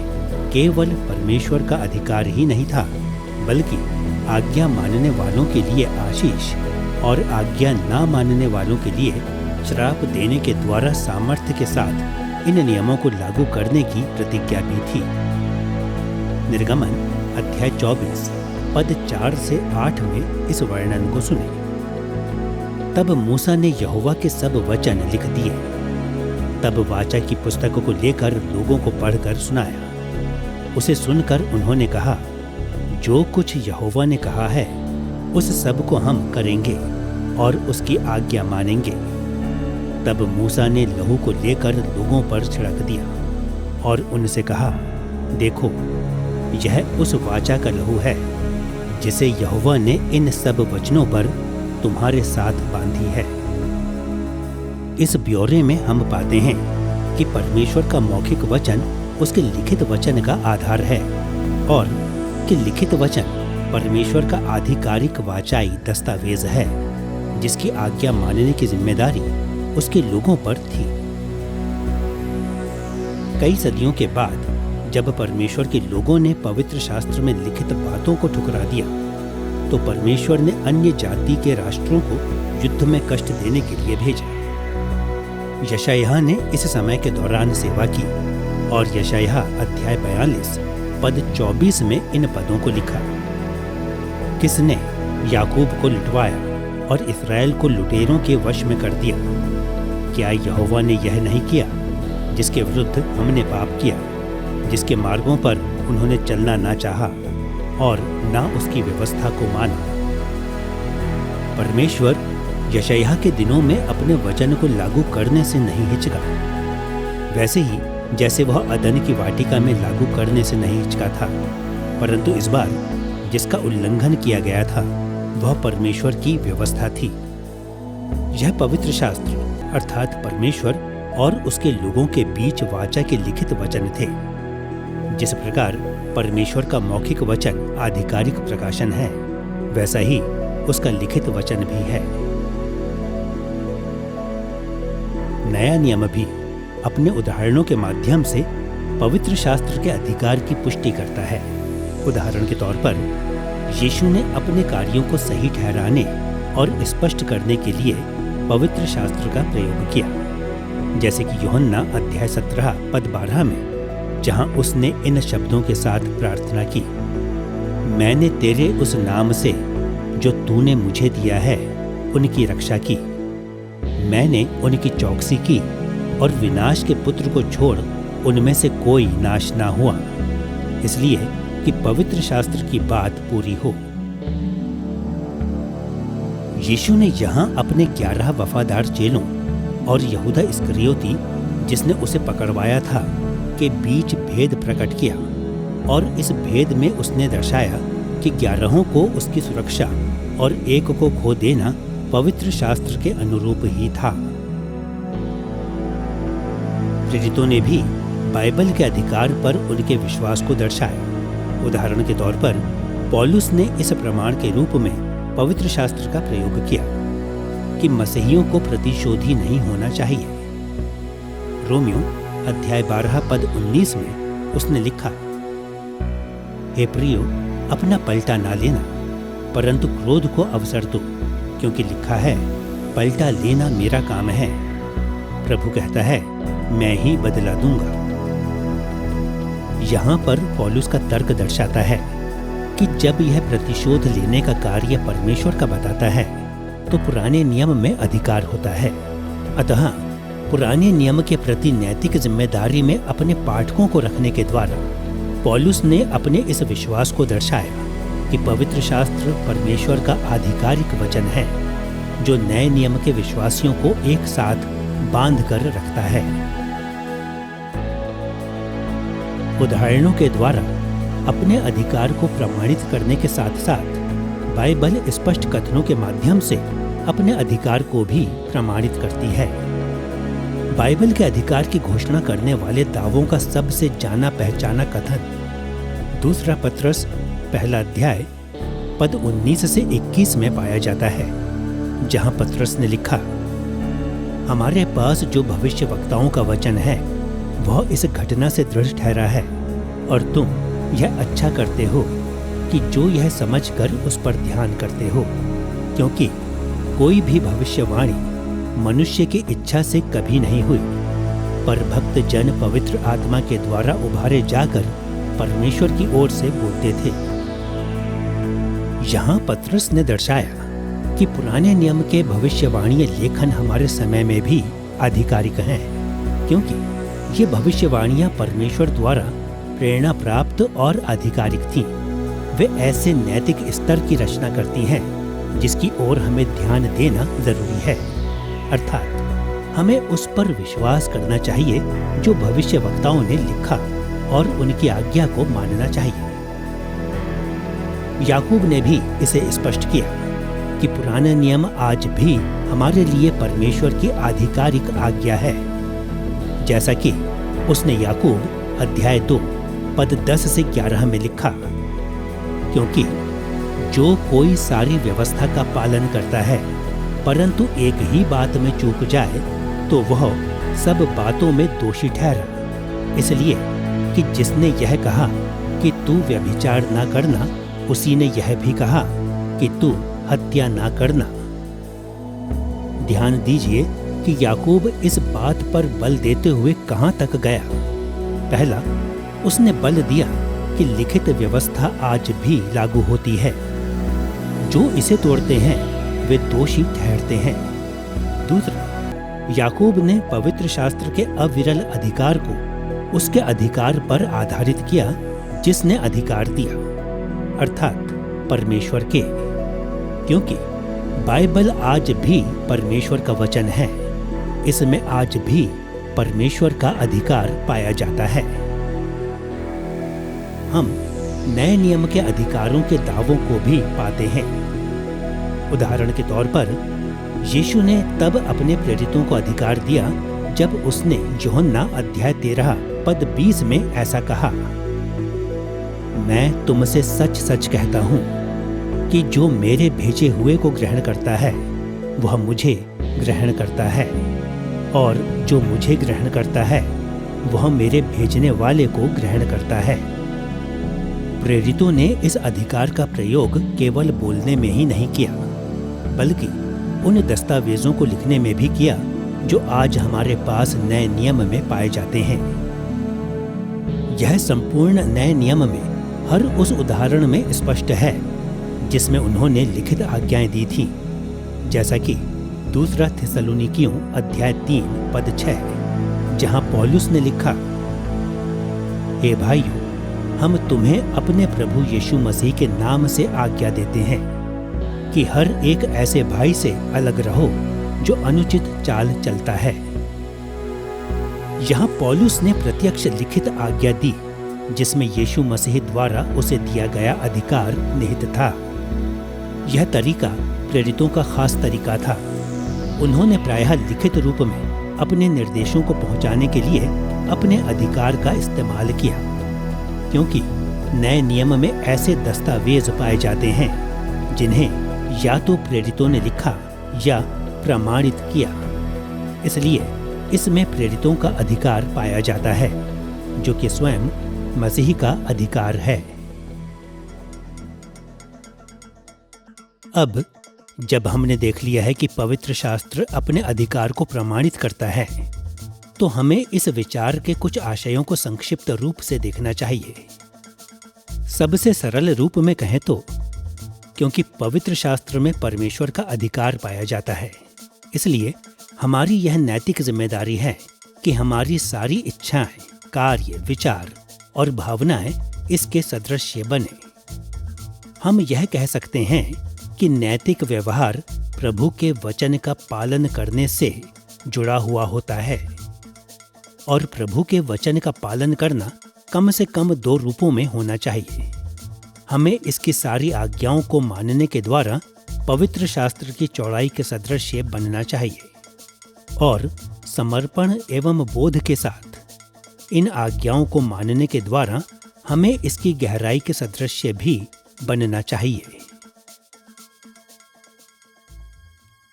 केवल परमेश्वर का अधिकार ही नहीं था, बल्कि आज्ञा मानने वालों के लिए आशीष और आज्ञा ना मानने वालों के लिए श्राप देने के द्वारा सामर्थ्य के साथ इन नियमों को लागू करने की प्रतिज्ञा भी थी। निर्गमन अध्याय 24 पद 4 से 8 में इस वर्णन को सुने। तब मूसा ने यहोवा के सब वचन लिख दिए। तब वाचा की पुस्तक को लेकर लोगों को पढ़कर सुनाया। उसे सुनकर उन्होंने कहा, जो कुछ यहोवा ने कहा है उस सब को हम करेंगे और उसकी आज्ञा मानेंगे। तब मूसा ने लहू को लेकर लोगों पर छिड़क दिया और उनसे कहा, देखो, यह उस वाचा का लहू है जिसे यहोवा ने इन सब वचनों पर तुम्हारे साथ बांधी है। इस ब्यौरे में हम पाते हैं कि परमेश्वर का मौखिक वचन उसके लिखित वचन का आधार है और कि लिखित वचन परमेश्वर का आधिकारिक वाचाई दस्तावेज है, जिसकी आज्ञा मानने की जिम्मेदारी उसके लोगों पर थी। कई सदियों के बाद जब परमेश्वर के लोगों ने पवित्र शास्त्र में लिखित बातों को ठुकरा दिया, तो परमेश्वर ने अन्य जाति के राष्ट्रों को युद्ध में कष्ट देने के लिए भेजा। यशायाह ने इस समय के दौरान सेवा की और यशायाह अध्याय 42 पद 24 में इन पदों को लिखा, किसने याकूब को लुटवाया और इस्राएल को लुटेरों के वश में कर दिया? क्या यहोवा ने यह नहीं किया जिसके विरुद्ध हमने पाप किया, जिसके मार्गों पर उन्होंने चलना ना चाहा और ना उसकी व्यवस्था को माना? परमेश्वर यशायाह के दिनों में अपने वचन को लागू करने से नहीं हिचका, वैसे ही जैसे वह अदन की वाटिका में लागू करने से नहीं हिचका था। परंतु इस बार जिसका उल्लंघन किया गया था वह परमेश्वर की व्यवस्था थी। यह पवित्र शास्त्र अर्थात परमेश्वर और उसके लोगों के बीच वाचा के लिखित वचन थे। जिस प्रकार परमेश्वर का मौखिक वचन आधिकारिक प्रकाशन है, वैसा ही उसका लिखित वचन भी है। नया नियम भी अपने उदाहरणों के माध्यम से पवित्र शास्त्र के अधिकार की पुष्टि करता है। उदाहरण के तौर पर यीशु ने अपने कार्यों को सही ठहराने और स्पष्ट करने के लिए पवित्र शास्त्र का प्रयोग किया, जैसे कि यूहन्ना अध्याय 17 पद 12 में, जहां उसने इन शब्दों के साथ प्रार्थना की, मैंने तेरे उस नाम से जो तूने मुझे दिया है उनकी रक्षा की। मैंने उनकी चौकसी की और विनाश के पुत्र को छोड़ उनमें से कोई नाश ना हुआ, इसलिए कि पवित्र शास्त्र की बात पूरी हो। यीशु ने यहाँ अपने 11 वफादार चेलों और यहूदा इस्करियोती, जिसने उसे पकड़वाया था, के बीच भेद प्रकट किया और इस भेद में उसने दर्शाया कि 11 को उसकी सुरक्षा और एक को खो देना पवित्र शास्त्र के अनुरूप ही था। प्रेरितों ने भी बाइबल के अधिकार पर उनके विश्वास को दर्शाया। उदाहरण के तौर पर पौलुस ने इस प्रमाण के रूप में पवित्र शास्त्र का प्रयोग किया कि कि मसीहियों को प्रतिशोधी नहीं होना चाहिए। रोमियो अध्याय 12 पद 19 में उसने लिखा, हे प्रियो, अपना पलटा ना लेना, परंतु क्रोध को अवसर दो, क्योंकि लिखा है, पलटा लेना मेरा काम है, प्रभु कहता है, मैं ही बदला दूंगा। यहां पर पौलुस का तर्क दर्शाता है कि जब यह प्रतिशोध लेने का कार्य परमेश्वर का बताता है तो पुराने नियम में अधिकार होता है। अतः पुराने नियम के प्रति नैतिक जिम्मेदारी में अपने पाठकों को रखने के द्वारा पौलुस ने अपने इस विश्वास को दर्शाया कि पवित्र शास्त्र परमेश्वर का आधिकारिक वचन है जो नए नियम के विश्वासियों को एक साथ बांध कर रखता है। उदाहरणों के द्वारा अपने अधिकार को प्रमाणित करने के साथ साथ बाइबल स्पष्ट कथनों के माध्यम से अपने अधिकार को भी प्रमाणित करती है। बाइबल के अधिकार की घोषणा करने वाले दावों का सबसे जाना पहचाना कथन 2 पत्रस 1 अध्याय पद 19 से 21 में पाया जाता है, जहां पत्रस ने लिखा, हमारे पास जो भविष्य वक्ताओं का वचन है वह इस घटना से दृढ़ ठहरा है, और तुम यह अच्छा करते हो कि जो यह समझकर उस पर ध्यान करते हो, क्योंकि कोई भी भविष्यवाणी मनुष्य की इच्छा से कभी नहीं हुई, पर भक्त जन पवित्र आत्मा के द्वारा उभारे जाकर परमेश्वर की ओर से बोलते थे। यहाँ पत्रस ने दर्शाया कि पुराने नियम के भविष्यवाणीय लेखन हमारे समय में भी आधिकारिक हैं, क्योंकि ये भविष्यवाणियां परमेश्वर द्वारा प्रेरणा प्राप्त और आधिकारिक थीं। वे ऐसे नैतिक स्तर की रचना करती हैं जिसकी ओर हमें ध्यान देना जरूरी है, अर्थात हमें उस पर विश्वास करना चाहिए जो भविष्य वक्ताओं ने लिखा और उनकी आज्ञा को मानना चाहिए। याकूब ने भी इसे स्पष्ट किया कि पुराना नियम आज भी हमारे लिए परमेश्वर की आधिकारिक आज्ञा है, जैसा कि उसने याकूब अध्याय 2 पद 10 से 11 में लिखा, क्योंकि जो कोई सारी व्यवस्था का पालन करता है परंतु एक ही बात में चूक जाए तो वह सब बातों में दोषी ठहरा, इसलिए कि जिसने यह कहा कि तू व्यभिचार ना करना, उसी ने यह भी कहा कि तू हत्या ना करना। ध्यान दीजिए कि याकूब इस बात पर बल देते हुए कहां तक गया। पहला, उसने बल दिया कि लिखित व्यवस्था आज भी लागू होती है, जो इसे तोड़ते हैं वे दोषी ठहरते हैं। दूसरा, याकूब ने पवित्र शास्त्र के अविरल अधिकार को उसके अधिकार पर आधारित किया जिसने अधिकार दिया, अर्थात परमेश्वर के, क्योंकि बाइबल आज भी परमेश्वर का वचन है, इसमें आज भी परमेश्वर का अधिकार पाया जाता है। हम नए नियम के अधिकारों के दावों को भी पाते हैं। उदाहरण के तौर पर यीशु ने तब अपने प्रेरितों को अधिकार दिया जब उसने यूहन्ना अध्याय 13 पद 20 में ऐसा कहा, मैं तुमसे सच सच कहता हूँ कि जो मेरे भेजे हुए को ग्रहण करता है वह मुझे ग्रहण करता है, और जो मुझे ग्रहण करता है वह मेरे भेजने वाले को ग्रहण करता है। प्रेरितों ने इस अधिकार का प्रयोग केवल बोलने में ही नहीं किया, बल्कि उन दस्तावेजों को लिखने में भी किया जो आज हमारे पास नए नियम में पाए जाते हैं। यह संपूर्ण नए नियम में हर उस उदाहरण में स्पष्ट है जिसमें उन्होंने लिखित आज्ञाएं दी थी, जैसा कि 2 थिस्सलुनीकियों अध्याय 3 पद 6, जहां पौलुस ने लिखा, हे भाइयों, हम तुम्हें अपने प्रभु यीशु मसीह के नाम से आज्ञा देते हैं कि हर एक ऐसे भाई से अलग रहो जो अनुचित चाल चलता है। यहाँ पौलुस ने प्रत्यक्ष लिखित आज्ञा दी जिसमें यीशु मसीह द्वारा उसे दिया गया अधिकार निहित था। यह तरीका प्रेरितों का खास तरीका था। उन्होंने प्रायः लिखित रूप में अपने निर्देशों को पहुंचाने के लिए अपने अधिकार का इस्तेमाल किया, क्योंकि नए नियम में ऐसे दस्तावेज पाए जाते हैं जिन्हें या तो प्रेरितों ने लिखा या प्रमाणित किया। इसलिए इसमें प्रेरितों का अधिकार पाया जाता है, जो कि स्वयं मसीह का अधिकार है। अब जब हमने देख लिया है कि पवित्र शास्त्र अपने अधिकार को प्रमाणित करता है, तो हमें इस विचार के कुछ आशयों को संक्षिप्त रूप से देखना चाहिए। सबसे सरल रूप में कहें तो क्योंकि पवित्र शास्त्र में परमेश्वर का अधिकार पाया जाता है, इसलिए हमारी यह नैतिक जिम्मेदारी है कि हमारी सारी इच्छाएं, कार्य, विचार और भावनाएं इसके सदृश बने। हम यह कह सकते हैं कि नैतिक व्यवहार प्रभु के वचन का पालन करने से जुड़ा हुआ होता है, और प्रभु के वचन का पालन करना कम से कम 2 रूपों में होना चाहिए। हमें इसकी सारी आज्ञाओं को मानने के द्वारा पवित्र शास्त्र की चौड़ाई के सदृश बनना चाहिए, और समर्पण एवं बोध के साथ इन आज्ञाओं को मानने के द्वारा हमें इसकी गहराई के सदृश भी बनना चाहिए।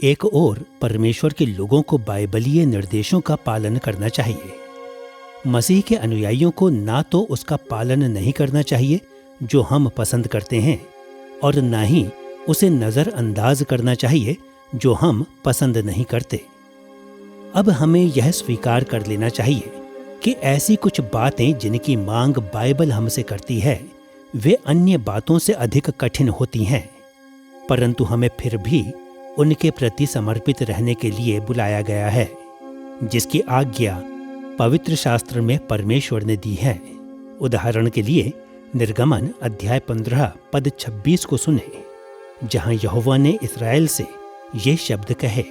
एक ओर परमेश्वर के लोगों को बाइबलीय निर्देशों का पालन करना चाहिए। मसीह के अनुयायियों को ना तो उसका पालन नहीं करना चाहिए जो हम पसंद करते हैं, और ना ही उसे नज़रअंदाज करना चाहिए जो हम पसंद नहीं करते। अब हमें यह स्वीकार कर लेना चाहिए कि ऐसी कुछ बातें जिनकी मांग बाइबल हमसे करती है, वे अन्य बातों से अधिक कठिन होती हैं, परंतु हमें फिर भी उनके प्रति समर्पित रहने के लिए बुलाया गया है, जिसकी आज्ञा पवित्र शास्त्र में परमेश्वर ने दी है। उदाहरण के लिए निर्गमन अध्याय 15 पद 26 को सुने, जहां यहोवा ने इस्राएल से ये शब्द कहे,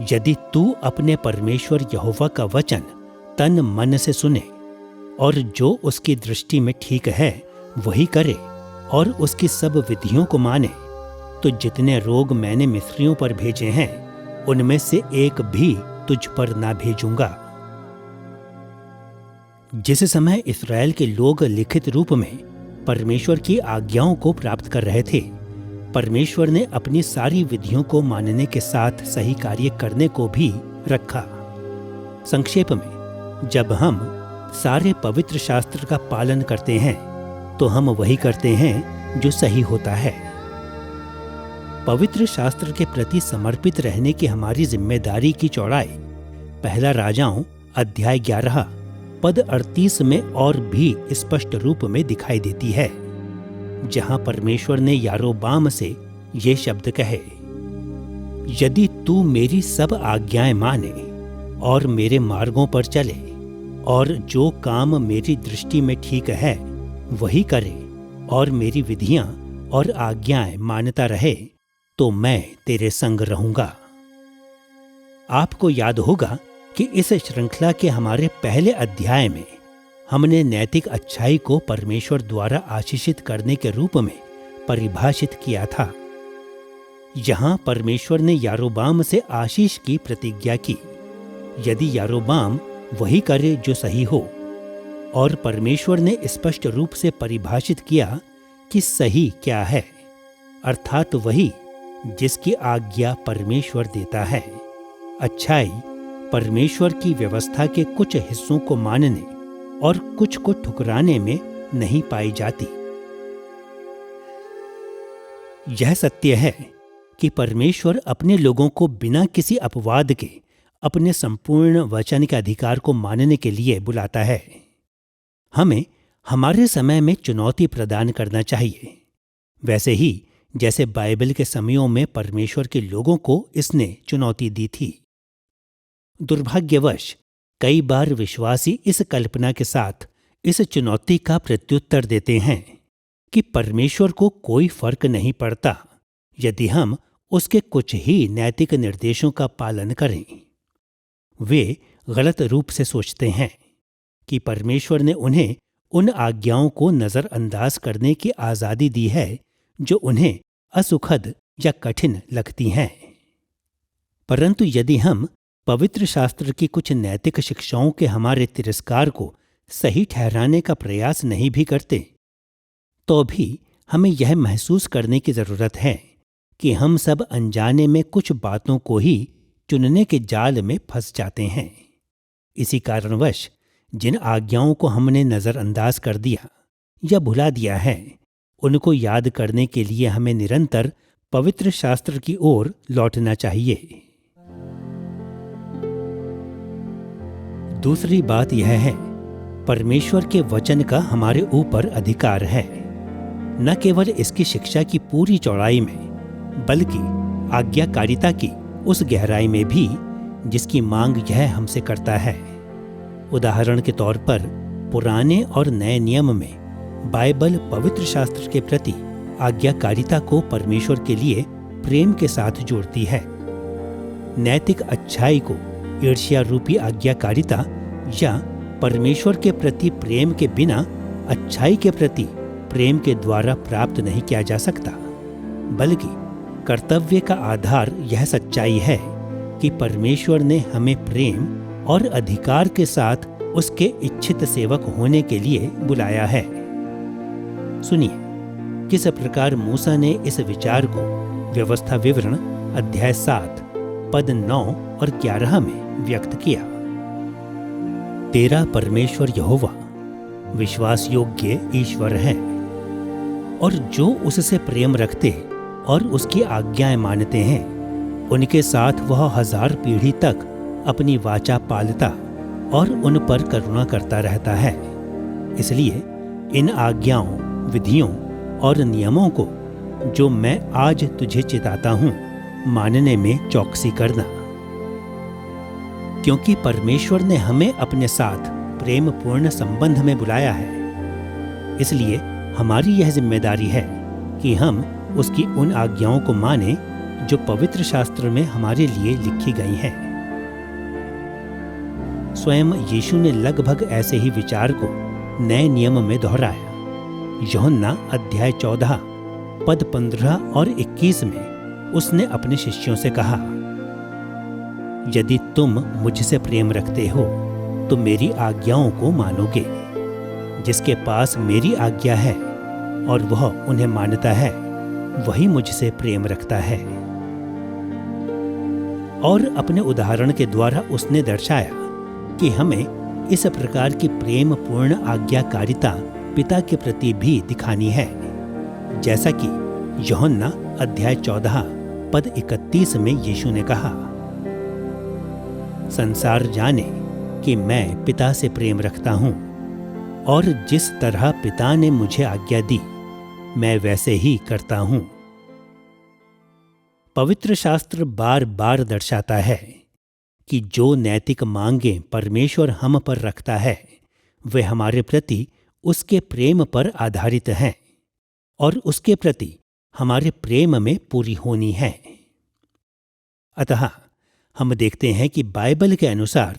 यदि तू अपने परमेश्वर यहोवा का वचन तन मन से सुने और जो उसकी दृष्टि में ठीक है वही करे और उसकी सब विधियों को माने, तो जितने रोग मैंने मिस्रियों पर भेजे हैं उनमें से एक भी तुझ पर ना भेजूंगा। जिस समय इस्राएल के लोग लिखित रूप में परमेश्वर की आज्ञाओं को प्राप्त कर रहे थे, परमेश्वर ने अपनी सारी विधियों को मानने के साथ सही कार्य करने को भी रखा। संक्षेप में, जब हम सारे पवित्र शास्त्र का पालन करते हैं तो हम वही करते हैं जो सही होता है। पवित्र शास्त्र के प्रति समर्पित रहने की हमारी जिम्मेदारी की चौड़ाई पहला राजाओं अध्याय 11 पद 38 में और भी स्पष्ट रूप में दिखाई देती है, जहां परमेश्वर ने यारोबाम से ये शब्द कहे, यदि तू मेरी सब आज्ञाएं माने और मेरे मार्गों पर चले और जो काम मेरी दृष्टि में ठीक है वही करे और मेरी विधियां और आज्ञाएं मानता रहे, तो मैं तेरे संग रहूंगा। आपको याद होगा कि इस श्रृंखला के हमारे पहले अध्याय में हमने नैतिक अच्छाई को परमेश्वर द्वारा आशीषित करने के रूप में परिभाषित किया था। यहां परमेश्वर ने यारोबाम से आशीष की प्रतिज्ञा की, यदि यारोबाम वही करे जो सही हो, और परमेश्वर ने स्पष्ट रूप से परिभाषित किया कि सही क्या है, अर्थात वही जिसकी आज्ञा परमेश्वर देता है। अच्छाई परमेश्वर की व्यवस्था के कुछ हिस्सों को मानने और कुछ को ठुकराने में नहीं पाई जाती। यह सत्य है कि परमेश्वर अपने लोगों को बिना किसी अपवाद के अपने संपूर्ण वचन के अधिकार को मानने के लिए बुलाता है। हमें हमारे समय में चुनौती प्रदान करना चाहिए, वैसे ही जैसे बाइबल के समयों में परमेश्वर के लोगों को इसने चुनौती दी थी। दुर्भाग्यवश कई बार विश्वासी इस कल्पना के साथ इस चुनौती का प्रत्युत्तर देते हैं कि परमेश्वर को कोई फर्क नहीं पड़ता यदि हम उसके कुछ ही नैतिक निर्देशों का पालन करें। वे गलत रूप से सोचते हैं कि परमेश्वर ने उन्हें उन आज्ञाओं को नजरअंदाज करने की आजादी दी है जो उन्हें असुखद या कठिन लगती हैं। परंतु यदि हम पवित्र शास्त्र की कुछ नैतिक शिक्षाओं के हमारे तिरस्कार को सही ठहराने का प्रयास नहीं भी करते, तो भी हमें यह महसूस करने की जरूरत है कि हम सब अनजाने में कुछ बातों को ही चुनने के जाल में फंस जाते हैं। इसी कारणवश जिन आज्ञाओं को हमने नज़रअंदाज कर दिया या भुला दिया है, उनको याद करने के लिए हमें निरंतर पवित्र शास्त्र की ओर लौटना चाहिए। दूसरी बात यह है, परमेश्वर के वचन का हमारे ऊपर अधिकार है, न केवल इसकी शिक्षा की पूरी चौड़ाई में, बल्कि आज्ञाकारिता की उस गहराई में भी जिसकी मांग यह हमसे करता है। उदाहरण के तौर पर पुराने और नए नियम में बाइबल पवित्र शास्त्र के प्रति आज्ञाकारिता को परमेश्वर के लिए प्रेम के साथ जोड़ती है। नैतिक अच्छाई को ईर्ष्या रूपी आज्ञाकारिता या परमेश्वर के प्रति प्रेम के बिना अच्छाई के प्रति प्रेम के द्वारा प्राप्त नहीं किया जा सकता, बल्कि कर्तव्य का आधार यह सच्चाई है कि परमेश्वर ने हमें प्रेम और अधिकार के साथ उसके इच्छित सेवक होने के लिए बुलाया है। सुनिए किस प्रकार मूसा ने इस विचार को व्यवस्था विवरण अध्याय 7 पद 9 और 11 में व्यक्त किया। तेरा परमेश्वर यहोवा विश्वास योग्य ईश्वर है, और जो उससे प्रेम रखते और उसकी आज्ञाएं मानते हैं, उनके साथ वह 1000 पीढ़ी तक अपनी वाचा पालता और उन पर करुणा करता रहता है। इसलिए इन आज्ञाओं, विधियों और नियमों को जो मैं आज तुझे चिताता हूं, मानने में चौकसी करना, क्योंकि परमेश्वर ने हमें अपने साथ प्रेम पूर्ण संबंध में बुलाया है। इसलिए हमारी यह जिम्मेदारी है कि हम उसकी उन आज्ञाओं को माने जो पवित्र शास्त्र में हमारे लिए लिखी गई हैं। स्वयं यीशु ने लगभग ऐसे ही विचार को नए नियम में दोहराया। यूहन्ना अध्याय 14 पद 15 और 21 में उसने अपने शिष्यों से कहा, यदि तुम मुझसे प्रेम रखते हो तो मेरी आज्ञाओं को मानोगे। जिसके पास मेरी आज्ञा है और वह उन्हें मानता है, वही मुझसे प्रेम रखता है। और अपने उदाहरण के द्वारा उसने दर्शाया कि हमें इस प्रकार की प्रेम पूर्ण आज्ञाकारिता पिता के प्रति भी दिखानी है, जैसा कि यूहन्ना अध्याय 14 पद 31 में यीशु ने कहा, संसार जाने कि मैं पिता से प्रेम रखता हूं, और जिस तरह पिता ने मुझे आज्ञा दी मैं वैसे ही करता हूं। पवित्र शास्त्र बार बार दर्शाता है कि जो नैतिक मांगें परमेश्वर हम पर रखता है, वे हमारे प्रति उसके प्रेम पर आधारित हैं और उसके प्रति हमारे प्रेम में पूरी होनी है। अतः हम देखते हैं कि बाइबल के अनुसार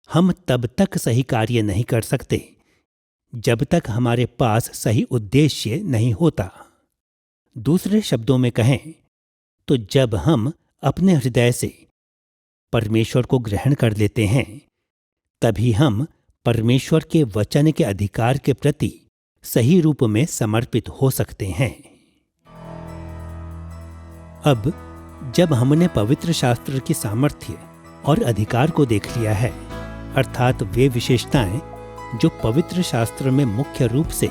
हम तब तक सही कार्य नहीं कर सकते जब तक हमारे पास सही उद्देश्य नहीं होता। दूसरे शब्दों में कहें तो जब हम अपने हृदय से परमेश्वर को ग्रहण कर लेते हैं, तभी हम परमेश्वर के वचन के अधिकार के प्रति सही रूप में समर्पित हो सकते हैं। अब जब हमने पवित्र शास्त्र की सामर्थ्य और अधिकार को देख लिया है, अर्थात वे विशेषताएं जो पवित्र शास्त्र में मुख्य रूप से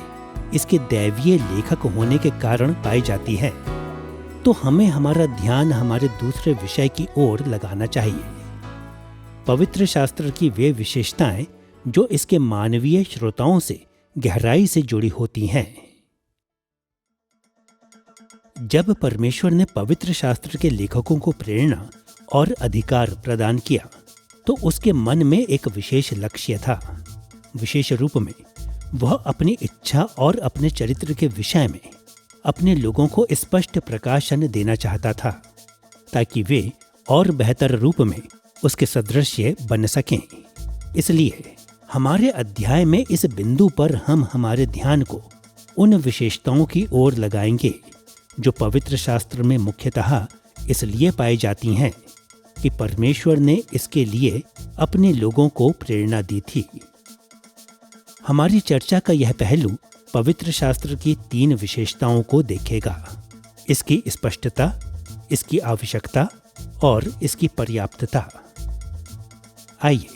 इसके दैवीय लेखक होने के कारण पाई जाती है, तो हमें हमारा ध्यान हमारे दूसरे विषय की ओर लगाना चाहिए। पवित्र शास्त्र की वे विशेषताएं जो इसके मानवीय श्रोताओं से गहराई से जुड़ी होती हैं। जब परमेश्वर ने पवित्र शास्त्र के लेखकों को प्रेरणा और अधिकार प्रदान किया, तो उसके मन में एक विशेष लक्ष्य था। विशेष रूप में वह अपनी इच्छा और अपने चरित्र के विषय में अपने लोगों को स्पष्ट प्रकाशन देना चाहता था, ताकि वे और बेहतर रूप में उसके सदृश्य बन सकें। इसलिए हमारे अध्याय में इस बिंदु पर हम हमारे ध्यान को उन विशेषताओं की ओर लगाएंगे जो पवित्र शास्त्र में मुख्यतः इसलिए पाई जाती हैं कि परमेश्वर ने इसके लिए अपने लोगों को प्रेरणा दी थी। हमारी चर्चा का यह पहलू पवित्र शास्त्र की 3 विशेषताओं को देखेगा। इसकी स्पष्टता, इसकी आवश्यकता और इसकी पर्याप्तता। आइए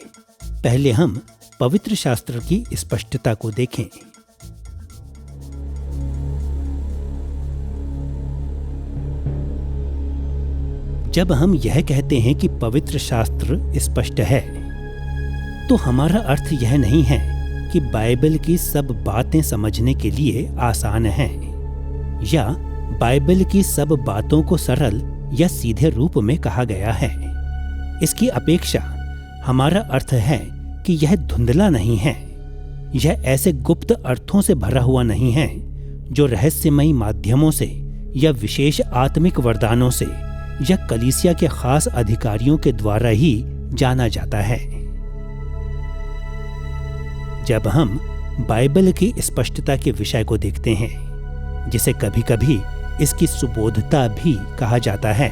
पहले हम पवित्र शास्त्र की स्पष्टता को देखें। जब हम यह कहते हैं कि पवित्र शास्त्र स्पष्ट है, तो हमारा अर्थ यह नहीं है कि बाइबल की सब बातें समझने के लिए आसान हैं, या बाइबल की सब बातों को सरल या सीधे रूप में कहा गया है। इसकी अपेक्षा हमारा अर्थ है कि यह धुंधला नहीं है, यह ऐसे गुप्त अर्थों से भरा हुआ नहीं है जो रहस्यमयी माध्यमों से या विशेष आत्मिक वरदानों से या कलीसिया के खास अधिकारियों के द्वारा ही जाना जाता है। जब हम बाइबल की स्पष्टता के विषय को देखते हैं, जिसे कभी कभी इसकी सुबोधता भी कहा जाता है,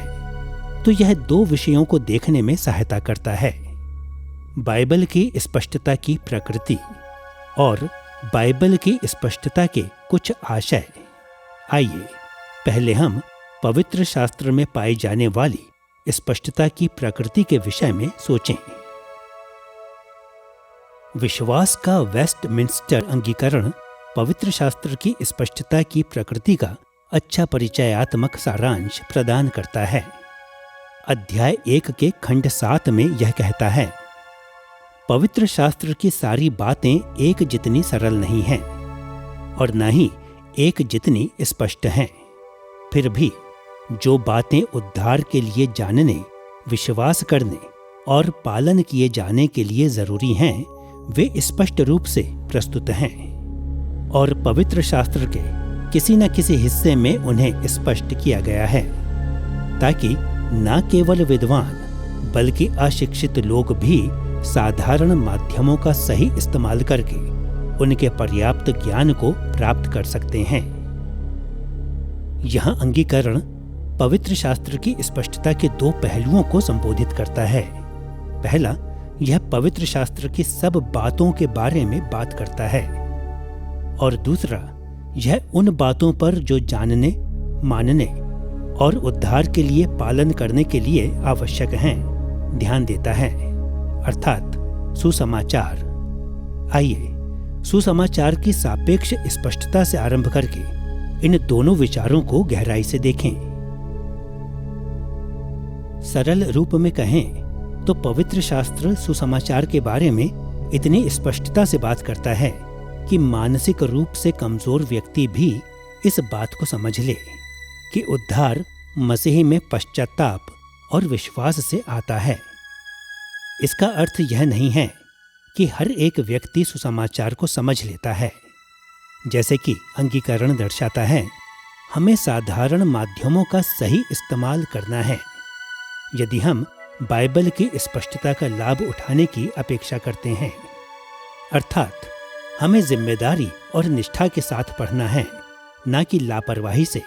तो यह दो विषयों को देखने में सहायता करता है: बाइबल की स्पष्टता की प्रकृति और बाइबल की स्पष्टता के कुछ आशय। आइए पहले हम पवित्र शास्त्र में पाई जाने वाली स्पष्टता की प्रकृति के विषय में सोचें। विश्वास का वेस्टमिंस्टर अंगीकरण पवित्र शास्त्र की स्पष्टता की प्रकृति का अच्छा परिचयात्मक सारांश प्रदान करता है। अध्याय 1 के खंड 7 में यह कहता है, पवित्र शास्त्र की सारी बातें एक जितनी सरल नहीं हैं और न ही एक जितनी स्पष्ट हैं। फिर भी जो बातें उद्धार के लिए जानने, विश्वास करने और पालन किए जाने के लिए जरूरी हैं, वे स्पष्ट रूप से प्रस्तुत हैं और पवित्र शास्त्र के किसी न किसी हिस्से में उन्हें स्पष्ट किया गया है, ताकि न केवल विद्वान बल्कि अशिक्षित लोग भी साधारण माध्यमों का सही इस्तेमाल करके उनके पर्याप्त ज्ञान को प्राप्त कर सकते हैं। यह अंगीकरण पवित्र शास्त्र की स्पष्टता के दो पहलुओं को संबोधित करता है। पहला, यह पवित्र शास्त्र की सब बातों के बारे में बात करता है, और दूसरा, यह उन बातों पर जो जानने, मानने और उद्धार के लिए पालन करने के लिए आवश्यक हैं, ध्यान देता है, अर्थात सुसमाचार। आइए सुसमाचार की सापेक्ष स्पष्टता से आरंभ करके इन दोनों विचारों को गहराई से देखें। सरल रूप में कहें तो पवित्र शास्त्र सुसमाचार के बारे में इतनी स्पष्टता से बात करता है कि मानसिक रूप से कमजोर व्यक्ति भी इस बात को समझ ले कि उद्धार मसीह में पश्चाताप और विश्वास से आता है। इसका अर्थ यह नहीं है कि हर एक व्यक्ति सुसमाचार को समझ लेता है। जैसे कि अंगीकरण दर्शाता है, हमें साधारण माध्यमों का सही इस्तेमाल करना है यदि हम बाइबल की स्पष्टता का लाभ उठाने की अपेक्षा करते हैं। अर्थात हमें जिम्मेदारी और निष्ठा के साथ पढ़ना है, न कि लापरवाही से,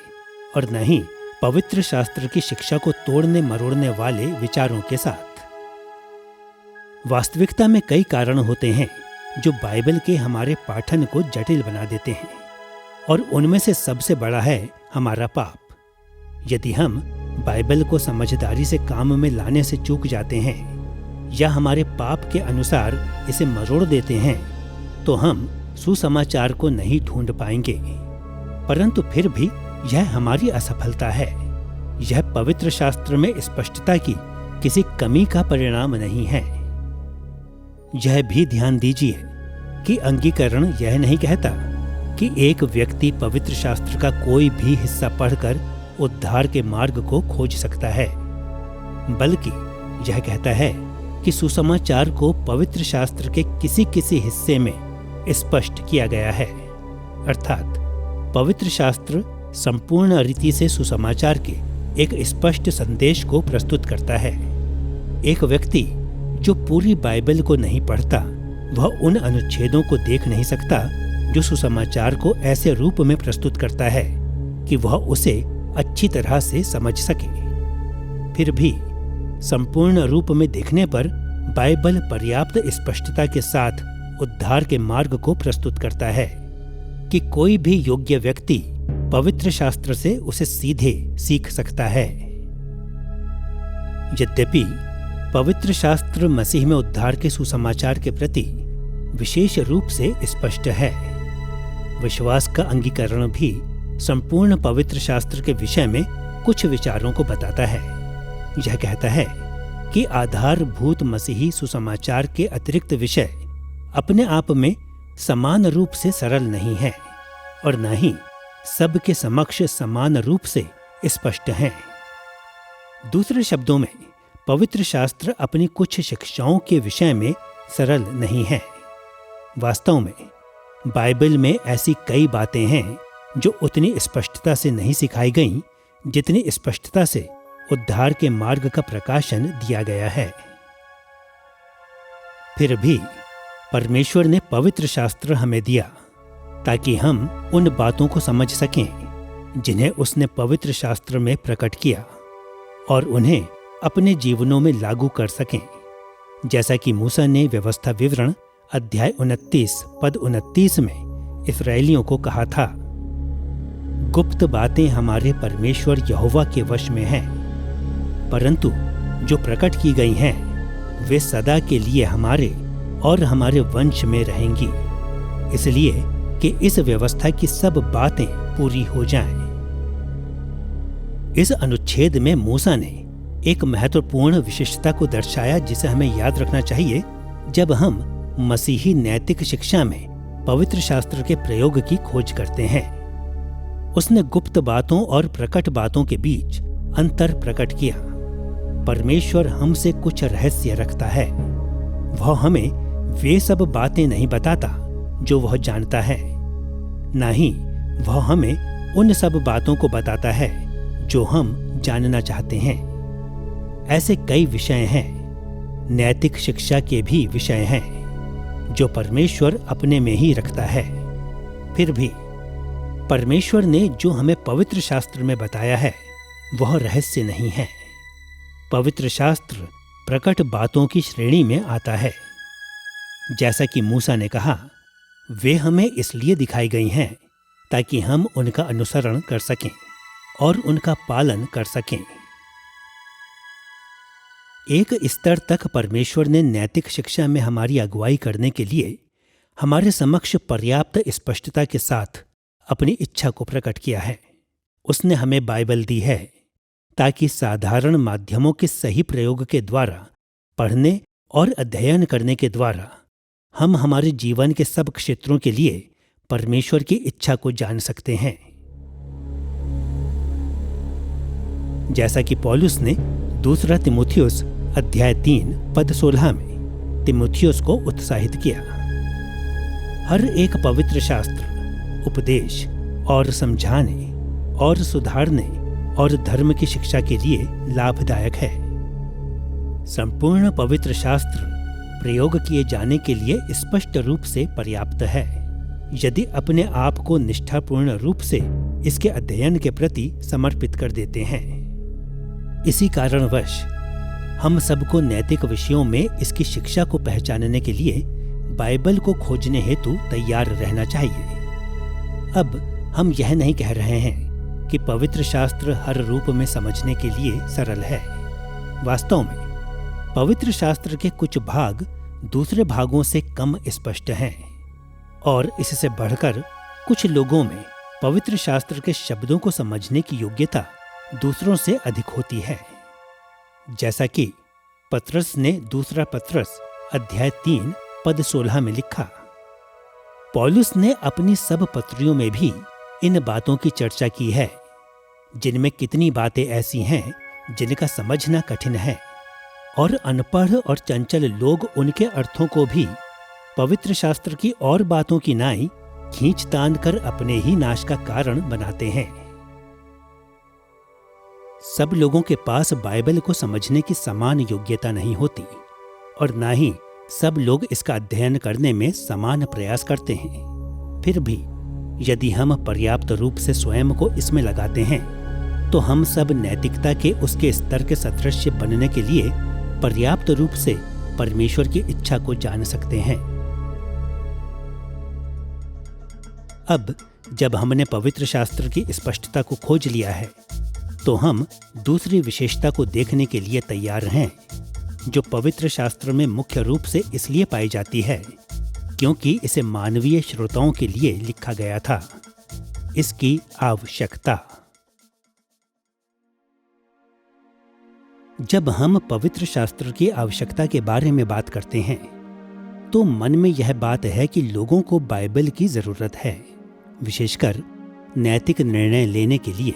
और न ही पवित्र शास्त्र की शिक्षा को तोड़ने मरोड़ने वाले विचारों के साथ। वास्तविकता में कई कारण होते हैं जो बाइबल के हमारे पाठन को जटिल बना देते हैं, और उनमें से सबसे बड़ा है हमारा पाप। यदि हम बाइबल को समझदारी से काम में लाने से चूक जाते हैं या हमारे पाप के अनुसार इसे मरोड़ देते हैं, तो हम सुसमाचार को नहीं ढूंढ पाएंगे। परंतु फिर भी यह हमारी असफलता है। यह पवित्र शास्त्र में स्पष्टता की किसी कमी का परिणाम नहीं है। यह भी ध्यान दीजिए कि अंगीकरण यह नहीं कहता कि एक व्यक्ति पवित्र शास्त्र का कोई भी हिस्सा पढ़कर उद्धार के मार्ग को खोज सकता है, बल्कि यह कहता है कि सुसमाचार को पवित्र शास्त्र के किसी किसी हिस्से में स्पष्ट किया गया है। अर्थात पवित्र शास्त्र संपूर्ण रीति से सुसमाचार के एक स्पष्ट संदेश को प्रस्तुत करता है। एक व्यक्ति जो पूरी बाइबल को नहीं पढ़ता, वह उन अनुच्छेदों को देख नहीं सकता जो सुसमाचार को ऐसे रूप में प्रस्तुत करता है कि वह उसे अच्छी तरह से समझ सके। फिर भी संपूर्ण रूप में देखने पर बाइबल पर्याप्त स्पष्टता के साथ उद्धार के मार्ग को प्रस्तुत करता है कि कोई भी योग्य व्यक्ति पवित्र शास्त्र से उसे सीधे सीख सकता है। यद्यपि पवित्र शास्त्र मसीह में उद्धार के सुसमाचार के प्रति विशेष रूप से स्पष्ट है, विश्वास का अंगीकरण भी संपूर्ण पवित्र शास्त्र के विषय में कुछ विचारों को बताता है। यह कहता है कि आधारभूत मसीही सुसमाचार के अतिरिक्त विषय अपने आप में समान रूप से सरल नहीं है और न ही सबके समक्ष समान रूप से स्पष्ट हैं। दूसरे शब्दों में पवित्र शास्त्र अपनी कुछ शिक्षाओं के विषय में सरल नहीं है। वास्तव में बाइबल में ऐसी कई बातें हैं जो उतनी स्पष्टता से नहीं सिखाई गईं जितनी स्पष्टता से उद्धार के मार्ग का प्रकाशन दिया गया है। फिर भी परमेश्वर ने पवित्र शास्त्र हमें दिया ताकि हम उन बातों को समझ सकें जिन्हें उसने पवित्र शास्त्र में प्रकट किया और उन्हें अपने जीवनों में लागू कर सकें, जैसा कि मूसा ने व्यवस्था विवरण अध्याय 29 पद 29 में इस्राएलियों को कहा था, गुप्त बातें हमारे परमेश्वर यहोवा के वश में हैं, परंतु जो प्रकट की गई हैं वे सदा के लिए हमारे और हमारे वंश में रहेंगी, इसलिए कि इस व्यवस्था की सब बातें पूरी हो जाएं। इस अनुच्छेद में मूसा ने एक महत्वपूर्ण विशेषता को दर्शाया जिसे हमें याद रखना चाहिए जब हम मसीही नैतिक शिक्षा में पवित्र शास्त्र के प्रयोग की खोज करते हैं। उसने गुप्त बातों और प्रकट बातों के बीच अंतर प्रकट किया। परमेश्वर हमसे कुछ रहस्य रखता है। वह हमें वे सब बातें नहीं बताता जो वह जानता है, ना ही वह हमें उन सब बातों को बताता है जो हम जानना चाहते हैं। ऐसे कई विषय हैं, नैतिक शिक्षा के भी विषय हैं जो परमेश्वर अपने में ही रखता है। फिर भी परमेश्वर ने जो हमें पवित्र शास्त्र में बताया है वह रहस्य नहीं है। पवित्र शास्त्र प्रकट बातों की श्रेणी में आता है। जैसा कि मूसा ने कहा, वे हमें इसलिए दिखाई गई हैं ताकि हम उनका अनुसरण कर सकें और उनका पालन कर सकें। एक स्तर तक परमेश्वर ने नैतिक शिक्षा में हमारी अगुवाई करने के लिए हमारे समक्ष पर्याप्त स्पष्टता के साथ अपनी इच्छा को प्रकट किया है। उसने हमें बाइबल दी है ताकि साधारण माध्यमों के सही प्रयोग के द्वारा, पढ़ने और अध्ययन करने के द्वारा हम हमारे जीवन के सब क्षेत्रों के लिए परमेश्वर की इच्छा को जान सकते हैं। जैसा कि पौलुस ने दूसरा तिमुथियुस अध्याय 3 पद 16 में तिमुथियुस को उत्साहित किया। हर एक पवित्र शास्त्र उपदेश और समझाने और सुधारने और धर्म की शिक्षा के लिए लाभदायक है। संपूर्ण पवित्र शास्त्र प्रयोग किए जाने के लिए स्पष्ट रूप से पर्याप्त है यदि अपने आप को निष्ठापूर्ण रूप से इसके अध्ययन के प्रति समर्पित कर देते हैं। इसी कारणवश हम सबको नैतिक विषयों में इसकी शिक्षा को पहचानने के लिए बाइबल को खोजने हेतु तैयार रहना चाहिए। अब हम यह नहीं कह रहे हैं कि पवित्र शास्त्र हर रूप में समझने के लिए सरल है। वास्तव में पवित्र शास्त्र के कुछ भाग दूसरे भागों से कम स्पष्ट हैं और इससे बढ़कर कुछ लोगों में पवित्र शास्त्र के शब्दों को समझने की योग्यता दूसरों से अधिक होती है। जैसा कि पतरस ने दूसरा पतरस अध्याय 3 पद 16 में लिखा, पौलुस ने अपनी सब पत्रियों में भी इन बातों की चर्चा की है, जिनमें कितनी बातें ऐसी हैं जिनका समझना कठिन है और अनपढ़ और चंचल लोग उनके अर्थों को भी पवित्र शास्त्र की और बातों की नाई खींच तान कर अपने ही नाश का कारण बनाते हैं। सब लोगों के पास बाइबल को समझने की समान योग्यता नहीं होती और ना ही सब लोग इसका अध्ययन करने में समान प्रयास करते हैं। फिर भी यदि हम पर्याप्त रूप से स्वयं को इसमें लगाते हैं तो हम सब नैतिकता के उसके स्तर के सदृश बनने के लिए पर्याप्त रूप से परमेश्वर की इच्छा को जान सकते हैं। अब जब हमने पवित्र शास्त्र की स्पष्टता को खोज लिया है, तो हम दूसरी विशेषता को देखने के लिए तैयार हैं, जो पवित्र शास्त्र में मुख्य रूप से इसलिए पाई जाती है क्योंकि इसे मानवीय श्रोताओं के लिए लिखा गया था। इसकी आवश्यकता। जब हम पवित्र शास्त्र की आवश्यकता के बारे में बात करते हैं तो मन में यह बात है कि लोगों को बाइबल की जरूरत है, विशेषकर नैतिक निर्णय लेने के लिए।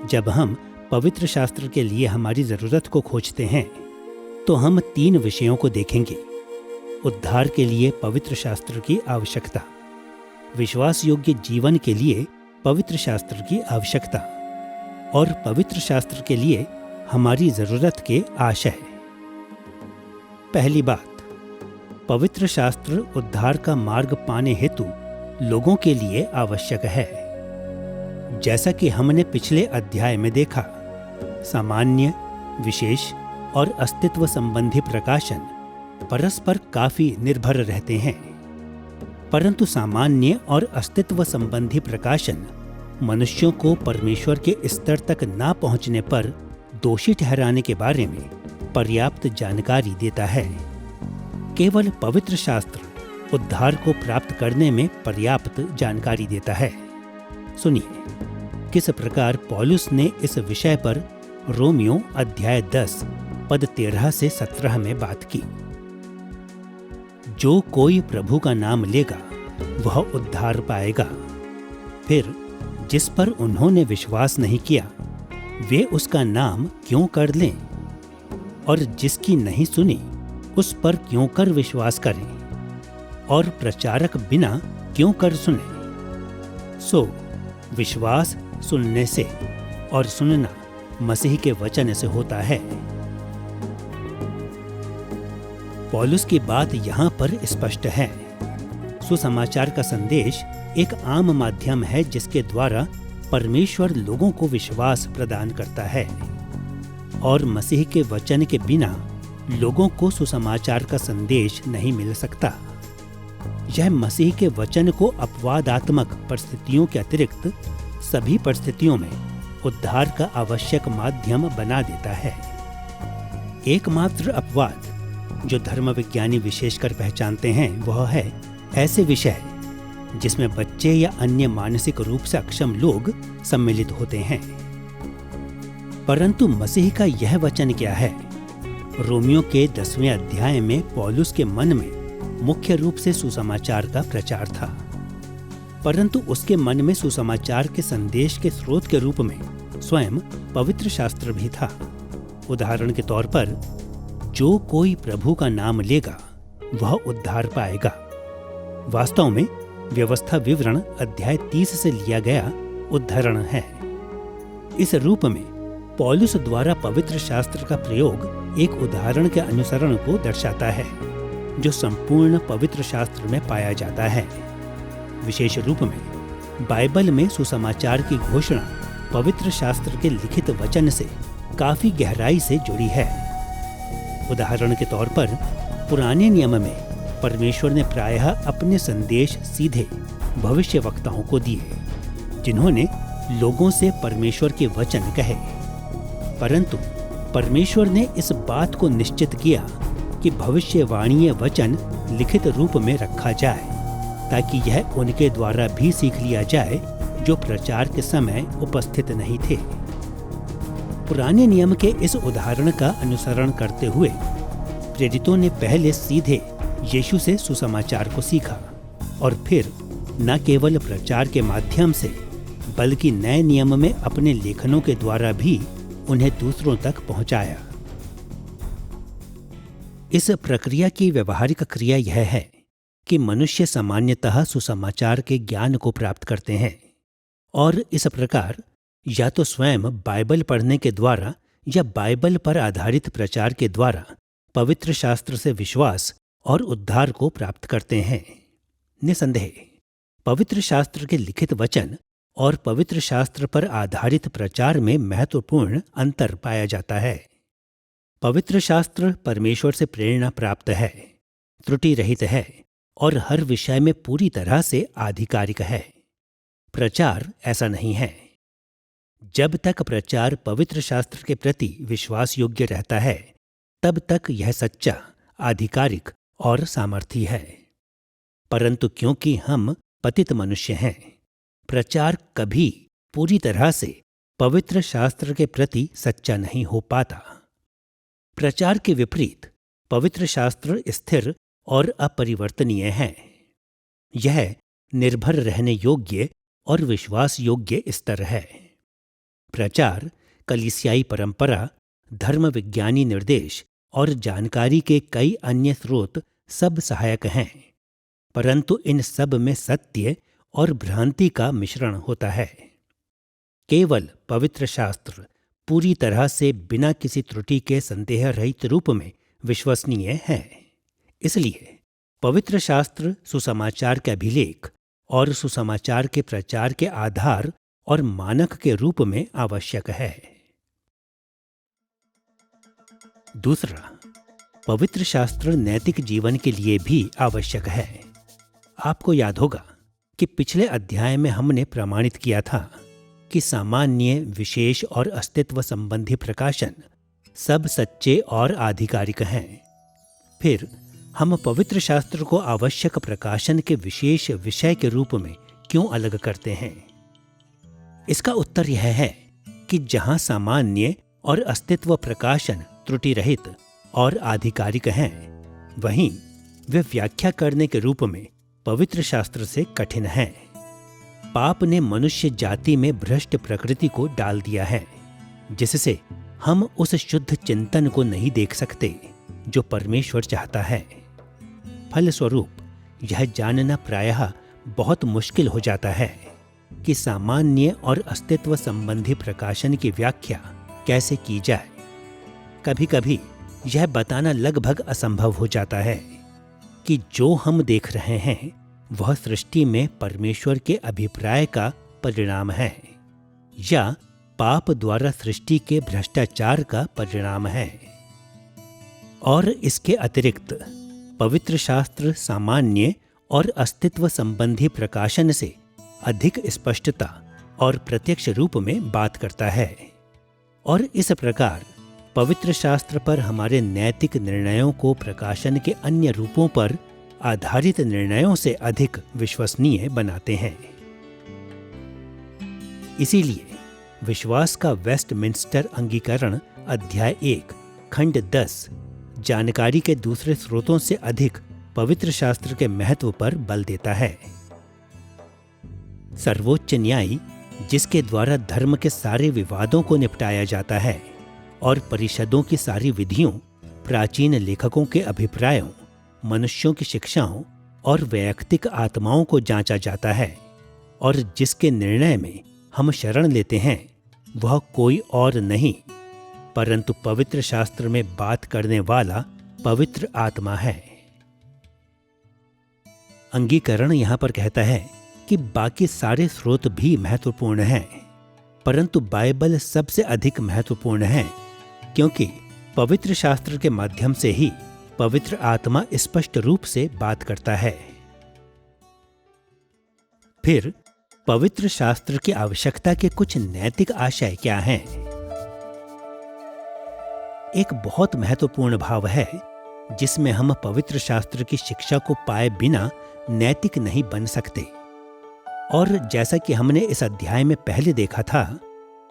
जब हम पवित्र शास्त्र के लिए हमारी जरूरत को खोजते हैं तो हम 3 विषयों को देखेंगे। उद्धार के लिए पवित्र शास्त्र की आवश्यकता, विश्वास योग्य जीवन के लिए पवित्र शास्त्र की आवश्यकता और पवित्र शास्त्र के लिए हमारी जरूरत के आशय। पहली बात, पवित्र शास्त्र उद्धार का मार्ग पाने हेतु लोगों के लिए आवश्यक है। जैसा कि हमने पिछले अध्याय में देखा, सामान्य, विशेष और अस्तित्व संबंधी प्रकाशन परस्पर काफी निर्भर रहते हैं, परंतु सामान्य और अस्तित्व संबंधी प्रकाशन मनुष्यों को परमेश्वर के स्तर तक ना पहुंचने पर दोषी ठहराने के बारे में पर्याप्त जानकारी देता है। केवल पवित्र शास्त्र उद्धार को प्राप्त करने में पर्याप्त जानकारी देता है। सुनिए किस प्रकार पौलुस ने इस विषय पर रोमियो अध्याय 10 पद 13 से 17 में बात की। जो कोई प्रभु का नाम लेगा वह उद्धार पाएगा। फिर जिस पर उन्होंने विश्वास नहीं किया वे उसका नाम क्यों कर लें, और जिसकी नहीं सुनी उस पर क्यों कर विश्वास करें, और प्रचारक बिना क्यों कर सुने। सो विश्वास सुनने से और सुनना मसीह के वचन से होता है। पौलुस की बात यहाँ पर स्पष्ट है। सुसमाचार का संदेश एक आम माध्यम है जिसके द्वारा परमेश्वर लोगों को विश्वास प्रदान करता है, और मसीह के वचन के बिना लोगों को सुसमाचार का संदेश नहीं मिल सकता। यह मसीह के वचन को अपवादात्मक परिस्थितियों के अतिरिक्त सभी परिस्थितियों में उद्धार का आवश्यक माध्यम बना देता है। एकमात्र अपवाद जो धर्मविज्ञानी विशेषकर पहचानते हैं वह है ऐसे विषय जिसमें बच्चे या अन्य मानसिक रूप से अक्षम लोग सम्मिलित होते हैं। परंतु मसीह का यह वचन क्या है? रोमियो के 10वें अध्याय में पौलुस के मन में मुख्य रूप से सुसमाचार का प्रचार था, परंतु उसके मन में सुसमाचार के संदेश के स्रोत के रूप में स्वयं पवित्र शास्त्र भी था। उदाहरण के तौर पर, जो कोई प्रभु का नाम लेगा वह उद्धार पाएगा वास्तव में व्यवस्था विवरण अध्याय 30 से लिया गया उद्धरण है। इस रूप में पौलुस द्वारा पवित्र शास्त्र का प्रयोग एक उदाहरण के अनुसरण को दर्शाता है जो संपूर्ण पवित्र शास्त्र में पाया जाता है। विशेष रूप में बाइबल में सुसमाचार की घोषणा पवित्र शास्त्र के लिखित वचन से काफी गहराई से जुड़ी है। उदाहरण के तौर पर पुराने नियम में परमेश्वर ने प्रायः अपने संदेश सीधे भविष्यवक्ताओं को दिए जिन्होंने लोगों से परमेश्वर के वचन कहे, परंतु परमेश्वर ने इस बात को निश्चित किया कि भविष्यवाणीय वचन लिखित रूप में रखा जाए ताकि यह उनके द्वारा भी सीख लिया जाए जो प्रचार के समय उपस्थित नहीं थे। पुराने नियम के इस उदाहरण का अनुसरण करते हुए प्रेरितों ने पहले सीधे यीशु से सुसमाचार को सीखा और फिर न केवल प्रचार के माध्यम से बल्कि नए नियम में अपने लेखनों के द्वारा भी उन्हें दूसरों तक पहुंचाया। इस प्रक्रिया की व्यवहारिक क्रिया यह है कि मनुष्य सामान्यतः सुसमाचार के ज्ञान को प्राप्त करते हैं और इस प्रकार या तो स्वयं बाइबल पढ़ने के द्वारा या बाइबल पर आधारित प्रचार के द्वारा पवित्र शास्त्र से विश्वास और उद्धार को प्राप्त करते हैं। निसंदेह पवित्र शास्त्र के लिखित वचन और पवित्र शास्त्र पर आधारित प्रचार में महत्वपूर्ण अंतर पाया जाता है। पवित्र शास्त्र परमेश्वर से प्रेरणा प्राप्त है, त्रुटि रहित है और हर विषय में पूरी तरह से आधिकारिक है। प्रचार ऐसा नहीं है। जब तक प्रचार पवित्र शास्त्र के प्रति विश्वास योग्य रहता है, तब तक यह सच्चा, आधिकारिक और सामर्थी है। परंतु क्योंकि हम पतित मनुष्य हैं, प्रचार कभी पूरी तरह से पवित्र शास्त्र के प्रति सच्चा नहीं हो पाता। प्रचार के विपरीत पवित्र शास्त्र स्थिर और अपरिवर्तनीय है। यह निर्भर रहने योग्य और विश्वास योग्य स्तर है। प्रचार, कलीसियाई परंपरा, धर्म विज्ञानी निर्देश और जानकारी के कई अन्य स्रोत सब सहायक हैं, परंतु इन सब में सत्य और भ्रांति का मिश्रण होता है। केवल पवित्र शास्त्र पूरी तरह से बिना किसी त्रुटि के संदेह रहित रूप में विश्वसनीय है। इसलिए पवित्र शास्त्र सुसमाचार के अभिलेख और सुसमाचार के प्रचार के आधार और मानक के रूप में आवश्यक है। दूसरा, पवित्र शास्त्र नैतिक जीवन के लिए भी आवश्यक है। आपको याद होगा कि पिछले अध्याय में हमने प्रमाणित किया था कि सामान्य, विशेष और अस्तित्व संबंधी प्रकाशन सब सच्चे और आधिकारिक हैं। फिर हम पवित्र शास्त्र को आवश्यक प्रकाशन के विशेष विषय के रूप में क्यों अलग करते हैं? इसका उत्तर यह है कि जहां सामान्य और अस्तित्व प्रकाशन त्रुटि रहित और आधिकारिक हैं, वहीं वे व्याख्या करने के रूप में पवित्र शास्त्र से कठिन हैं। पाप ने मनुष्य जाति में भ्रष्ट प्रकृति को डाल दिया है, जिससे हम उस शुद्ध चिंतन को नहीं देख सकते जो परमेश्वर चाहता है। फलस्वरूप यह जानना प्रायः बहुत मुश्किल हो जाता है कि सामान्य और अस्तित्व संबंधी प्रकाशन की व्याख्या कैसे की जाए। कभी कभी यह बताना लगभग असंभव हो जाता है कि जो हम देख रहे हैं वह सृष्टि में परमेश्वर के अभिप्राय का परिणाम है या पाप द्वारा सृष्टि के भ्रष्टाचार का परिणाम है। और इसके अतिरिक्त पवित्र शास्त्र सामान्य और अस्तित्व संबंधी प्रकाशन से अधिक स्पष्टता और प्रत्यक्ष रूप में बात करता है, और इस प्रकार पवित्र शास्त्र पर हमारे नैतिक निर्णयों को प्रकाशन के अन्य रूपों पर आधारित निर्णयों से अधिक विश्वसनीय बनाते हैं। इसीलिए विश्वास का वेस्टमिंस्टर अंगीकरण अध्याय 1 खंड 10 जानकारी के दूसरे स्रोतों से अधिक पवित्र शास्त्र के महत्व पर बल देता है। सर्वोच्च न्याय, जिसके द्वारा धर्म के सारे विवादों को निपटाया जाता है और परिषदों की सारी विधियों, प्राचीन लेखकों के अभिप्रायों, मनुष्यों की शिक्षाओं और वैयक्तिक आत्माओं को जांचा जाता है, और जिसके निर्णय में हम शरण लेते हैं, वह कोई और नहीं परंतु पवित्र शास्त्र में बात करने वाला पवित्र आत्मा है। अंगीकरण यहां पर कहता है कि बाकी सारे स्रोत भी महत्वपूर्ण हैं, परंतु बाइबल सबसे अधिक महत्वपूर्ण है, क्योंकि पवित्र शास्त्र के माध्यम से ही पवित्र आत्मा स्पष्ट रूप से बात करता है। फिर पवित्र शास्त्र की आवश्यकता के कुछ नैतिक आशय क्या हैं? एक बहुत महत्वपूर्ण भाव है जिसमें हम पवित्र शास्त्र की शिक्षा को पाए बिना नैतिक नहीं बन सकते, और जैसा कि हमने इस अध्याय में पहले देखा था,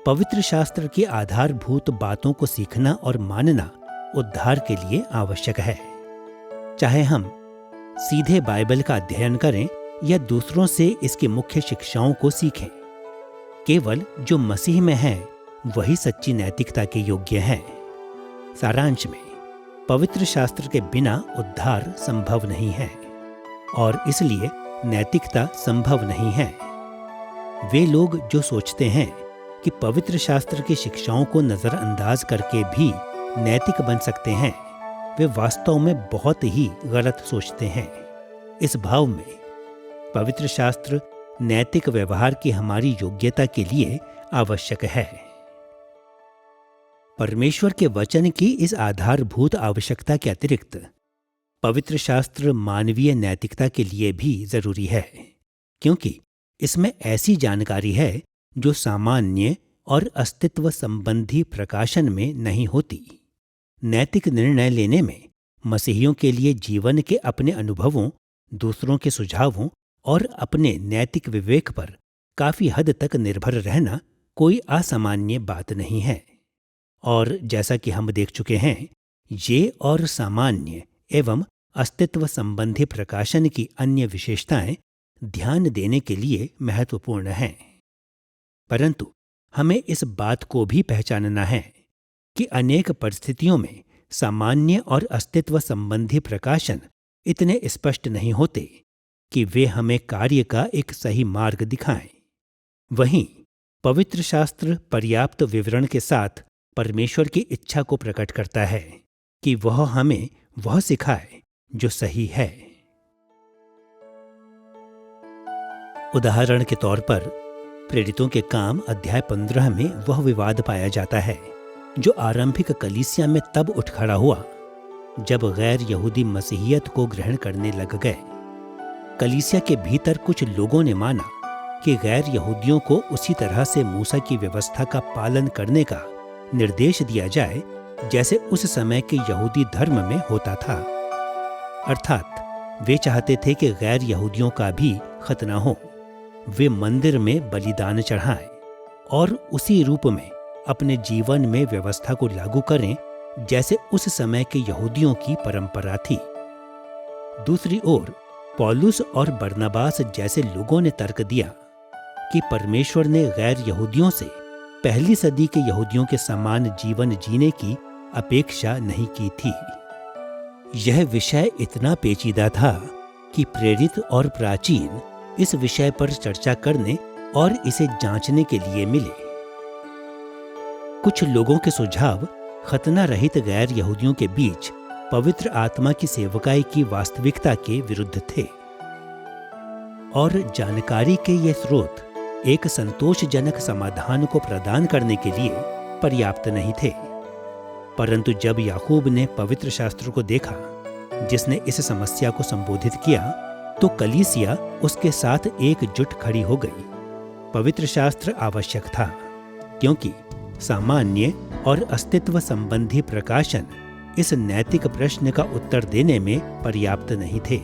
पवित्र शास्त्र की आधारभूत बातों को सीखना और मानना उद्धार के लिए आवश्यक है। चाहे हम सीधे बाइबल का अध्ययन करें या दूसरों से इसकी मुख्य शिक्षाओं को सीखें, केवल जो मसीह में है वही सच्ची नैतिकता के योग्य है। सारांश में, पवित्र शास्त्र के बिना उद्धार संभव नहीं है और इसलिए नैतिकता संभव नहीं है। वे लोग जो सोचते हैं कि पवित्र शास्त्र की शिक्षाओं को नजरअंदाज करके भी नैतिक बन सकते हैं, वे वास्तव में बहुत ही गलत सोचते हैं। इस भाव में पवित्र शास्त्र नैतिक व्यवहार की हमारी योग्यता के लिए आवश्यक है। परमेश्वर के वचन की इस आधारभूत आवश्यकता के अतिरिक्त पवित्र शास्त्र मानवीय नैतिकता के लिए भी जरूरी है, क्योंकि इसमें ऐसी जानकारी है जो सामान्य, और अस्तित्व संबंधी प्रकाशन में नहीं होती। नैतिक निर्णय लेने में मसीहियों के लिए जीवन के अपने अनुभवों, दूसरों के सुझावों और अपने नैतिक विवेक पर काफी हद तक निर्भर रहना कोई असामान्य बात नहीं है। और जैसा कि हम देख चुके हैं, ये और सामान्य एवं अस्तित्व संबंधी प्रकाशन की अन्य विशेषताएं ध्यान देने के लिए महत्वपूर्ण हैं। परंतु हमें इस बात को भी पहचानना है कि अनेक परिस्थितियों में सामान्य और अस्तित्व संबंधी प्रकाशन इतने स्पष्ट नहीं होते कि वे हमें कार्य का एक सही मार्ग दिखाएं। वहीं पवित्र शास्त्र पर्याप्त विवरण के साथ परमेश्वर की इच्छा को प्रकट करता है कि वह हमें वह सिखाए जो सही है। उदाहरण के तौर पर प्रेरितों के काम अध्याय 15 में वह विवाद पाया जाता है जो आरंभिक कलीसिया में तब उठ खड़ा हुआ जब गैर यहूदी मसीहियत को ग्रहण करने लग गए। कलीसिया के भीतर कुछ लोगों ने माना कि गैर यहूदियों को उसी तरह से मूसा की व्यवस्था का पालन करने का निर्देश दिया जाए जैसे उस समय के यहूदी धर्म में होता था। अर्थात वे चाहते थे कि गैर यहूदियों का भी खतना हो, वे मंदिर में बलिदान चढ़ाएं और उसी रूप में अपने जीवन में व्यवस्था को लागू करें जैसे उस समय के यहूदियों की परंपरा थी। दूसरी ओर पौलुस और बरनबास जैसे लोगों ने तर्क दिया कि परमेश्वर ने गैर यहूदियों से पहली सदी के यहूदियों के समान जीवन जीने की अपेक्षा नहीं की थी। यह विषय इतना पेचीदा था कि प्रेरित और प्राचीन इस विषय पर चर्चा करने और इसे जांचने के लिए मिले। कुछ लोगों के सुझाव खतना रहित गैर यहूदियों के बीच पवित्र आत्मा की सेवकाई की वास्तविकता के विरुद्ध थे और जानकारी के ये स्रोत एक संतोषजनक समाधान को प्रदान करने के लिए पर्याप्त नहीं थे। परंतु जब याकूब ने पवित्र शास्त्र को देखा जिसने इस समस्या को संबोधित किया, तो कलीसिया उसके साथ एकजुट खड़ी हो गई। पवित्र शास्त्र आवश्यक था क्योंकि सामान्य और अस्तित्व संबंधी प्रकाशन इस नैतिक प्रश्न का उत्तर देने में पर्याप्त नहीं थे।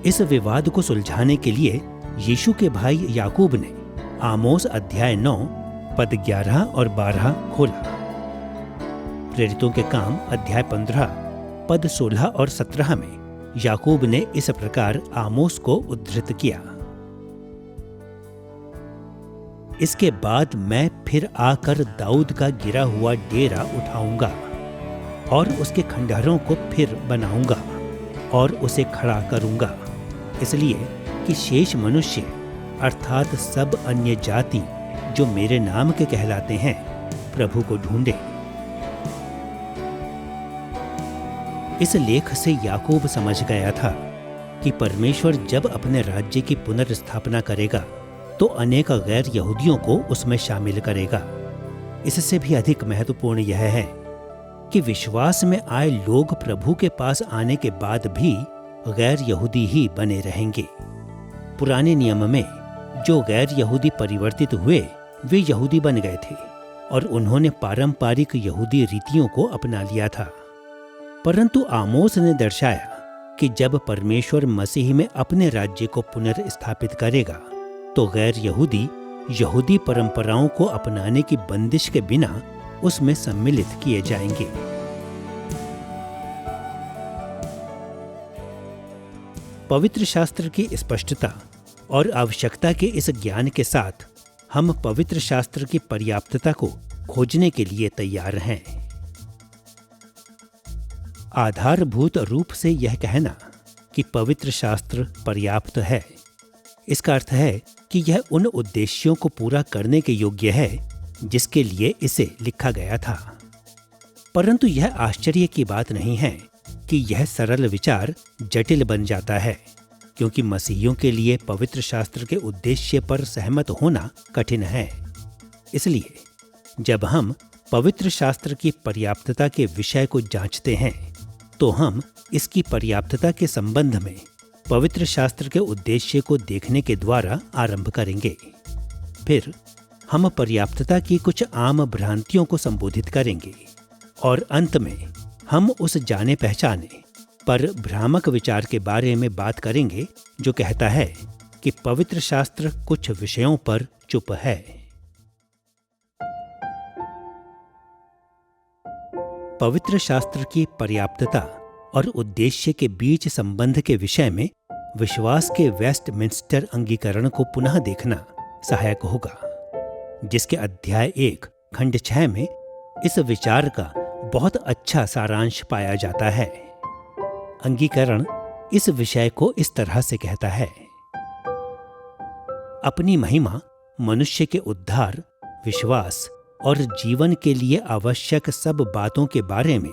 इस विवाद को सुलझाने के लिए यीशु के भाई याकूब ने आमोस अध्याय 9 पद 11 और 12 खोला। प्रेरितों के काम अध्याय 15 पद 16 और 17 में याकूब ने इस प्रकार आमोस को उद्धृत किया। इसके बाद मैं फिर आकर दाऊद का गिरा हुआ डेरा उठाऊंगा और उसके खंडहरों को फिर बनाऊंगा और उसे खड़ा करूंगा, इसलिए कि शेष मनुष्य अर्थात सब अन्य जाति जो मेरे नाम के कहलाते हैं प्रभु को ढूंढे। इस लेख से याकूब समझ गया था कि परमेश्वर जब अपने राज्य की पुनर्स्थापना करेगा तो अनेक गैर यहूदियों को उसमें शामिल करेगा। इससे भी अधिक महत्वपूर्ण यह है कि विश्वास में आए लोग प्रभु के पास आने के बाद भी गैर यहूदी ही बने रहेंगे। पुराने नियम में जो गैर यहूदी परिवर्तित हुए वे यहूदी बन गए थे और उन्होंने पारंपरिक यहूदी रीतियों को अपना लिया था। परंतु आमोस ने दर्शाया कि जब परमेश्वर मसीह में अपने राज्य को पुनर्स्थापित करेगा तो गैर यहूदी यहूदी परंपराओं को अपनाने की बंदिश के बिना उसमें सम्मिलित किए जाएंगे। पवित्र शास्त्र की स्पष्टता और आवश्यकता के इस ज्ञान के साथ हम पवित्र शास्त्र की पर्याप्तता को खोजने के लिए तैयार हैं। आधारभूत रूप से यह कहना कि पवित्र शास्त्र पर्याप्त है, इसका अर्थ है कि यह उन उद्देश्यों को पूरा करने के योग्य है जिसके लिए इसे लिखा गया था। परंतु यह आश्चर्य की बात नहीं है कि यह सरल विचार जटिल बन जाता है, क्योंकि मसीहियों के लिए पवित्र शास्त्र के उद्देश्य पर सहमत होना कठिन है। इसलिए जब हम पवित्र शास्त्र की पर्याप्तता के विषय को जांचते हैं तो हम इसकी पर्याप्तता के संबंध में पवित्र शास्त्र के उद्देश्य को देखने के द्वारा आरंभ करेंगे। फिर हम पर्याप्तता की कुछ आम भ्रांतियों को संबोधित करेंगे और अंत में हम उस जाने पहचाने पर भ्रामक विचार के बारे में बात करेंगे जो कहता है कि पवित्र शास्त्र कुछ विषयों पर चुप है। पवित्र शास्त्र की पर्याप्तता और उद्देश्य के बीच संबंध के विषय में विश्वास के वेस्टमिंस्टर अंगीकरण को पुनः देखना सहायक होगा, जिसके अध्याय 1 खंड 6 में इस विचार का बहुत अच्छा सारांश पाया जाता है। अंगीकरण इस विषय को इस तरह से कहता है: अपनी महिमा, मनुष्य के उद्धार, विश्वास और जीवन के लिए आवश्यक सब बातों के बारे में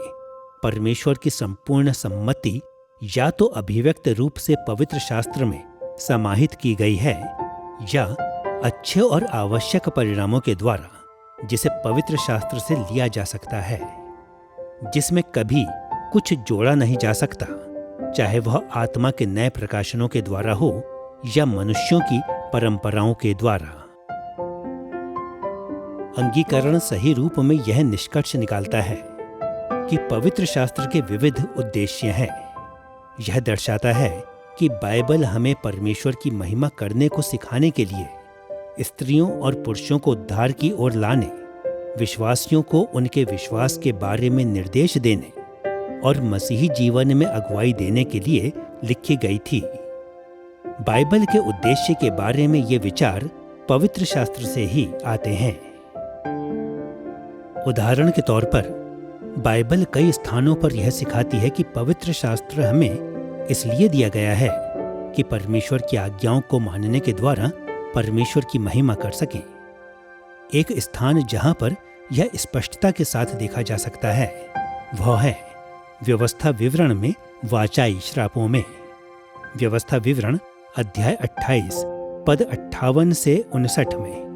परमेश्वर की संपूर्ण सम्मति या तो अभिव्यक्त रूप से पवित्र शास्त्र में समाहित की गई है या अच्छे और आवश्यक परिणामों के द्वारा जिसे पवित्र शास्त्र से लिया जा सकता है, जिसमें कभी कुछ जोड़ा नहीं जा सकता, चाहे वह आत्मा के नए प्रकाशनों के द्वारा हो या मनुष्यों की परंपराओं के द्वारा। अंगीकरण सही रूप में यह निष्कर्ष निकालता है कि पवित्र शास्त्र के विविध उद्देश्य हैं। यह दर्शाता है कि बाइबल हमें परमेश्वर की महिमा करने को सिखाने के लिए स्त्रियों और पुरुषों को उद्धार की ओर लाने, विश्वासियों को उनके विश्वास के बारे में निर्देश देने और मसीही जीवन में अगुवाई देने के लिए लिखी गई थी। बाइबल के उद्देश्य के बारे में ये विचार पवित्र शास्त्र से ही आते हैं। उदाहरण के तौर पर बाइबल कई स्थानों पर यह सिखाती है कि पवित्र शास्त्र हमें इसलिए दिया गया है कि परमेश्वर की आज्ञाओं को मानने के द्वारा परमेश्वर की महिमा कर सकें। एक स्थान जहां पर यह स्पष्टता के साथ देखा जा सकता है वह है व्यवस्था विवरण में वाचाई श्रापों में। व्यवस्था विवरण अध्याय 28 पद 58 से 59 में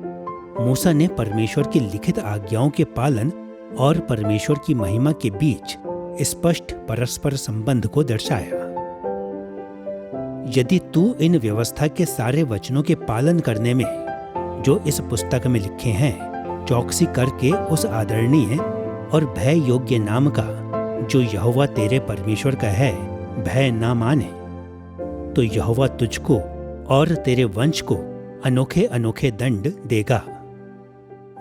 मूसा ने परमेश्वर की लिखित आज्ञाओं के पालन और परमेश्वर की महिमा के बीच स्पष्ट परस्पर संबंध को दर्शाया। यदि तू इन व्यवस्था के सारे वचनों के पालन करने में जो इस पुस्तक में लिखे हैं चौकसी करके उस आदरणीय और भय योग्य नाम का जो यहोवा तेरे परमेश्वर का है भय ना माने, तो यहोवा तुझको और तेरे वंश को अनोखे अनोखे दंड देगा।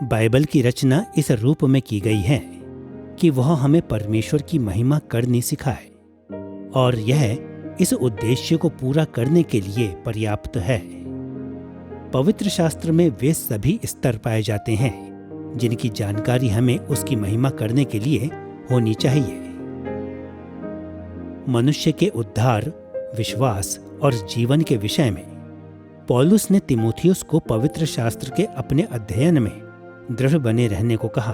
बाइबल की रचना इस रूप में की गई है कि वह हमें परमेश्वर की महिमा करनी सिखाए और यह इस उद्देश्य को पूरा करने के लिए पर्याप्त है। पवित्र शास्त्र में वे सभी स्तर पाए जाते हैं जिनकी जानकारी हमें उसकी महिमा करने के लिए होनी चाहिए। मनुष्य के उद्धार, विश्वास और जीवन के विषय में पौलुस ने तीमुथियुस को पवित्र शास्त्र के अपने अध्ययन में दृढ़ बने रहने को कहा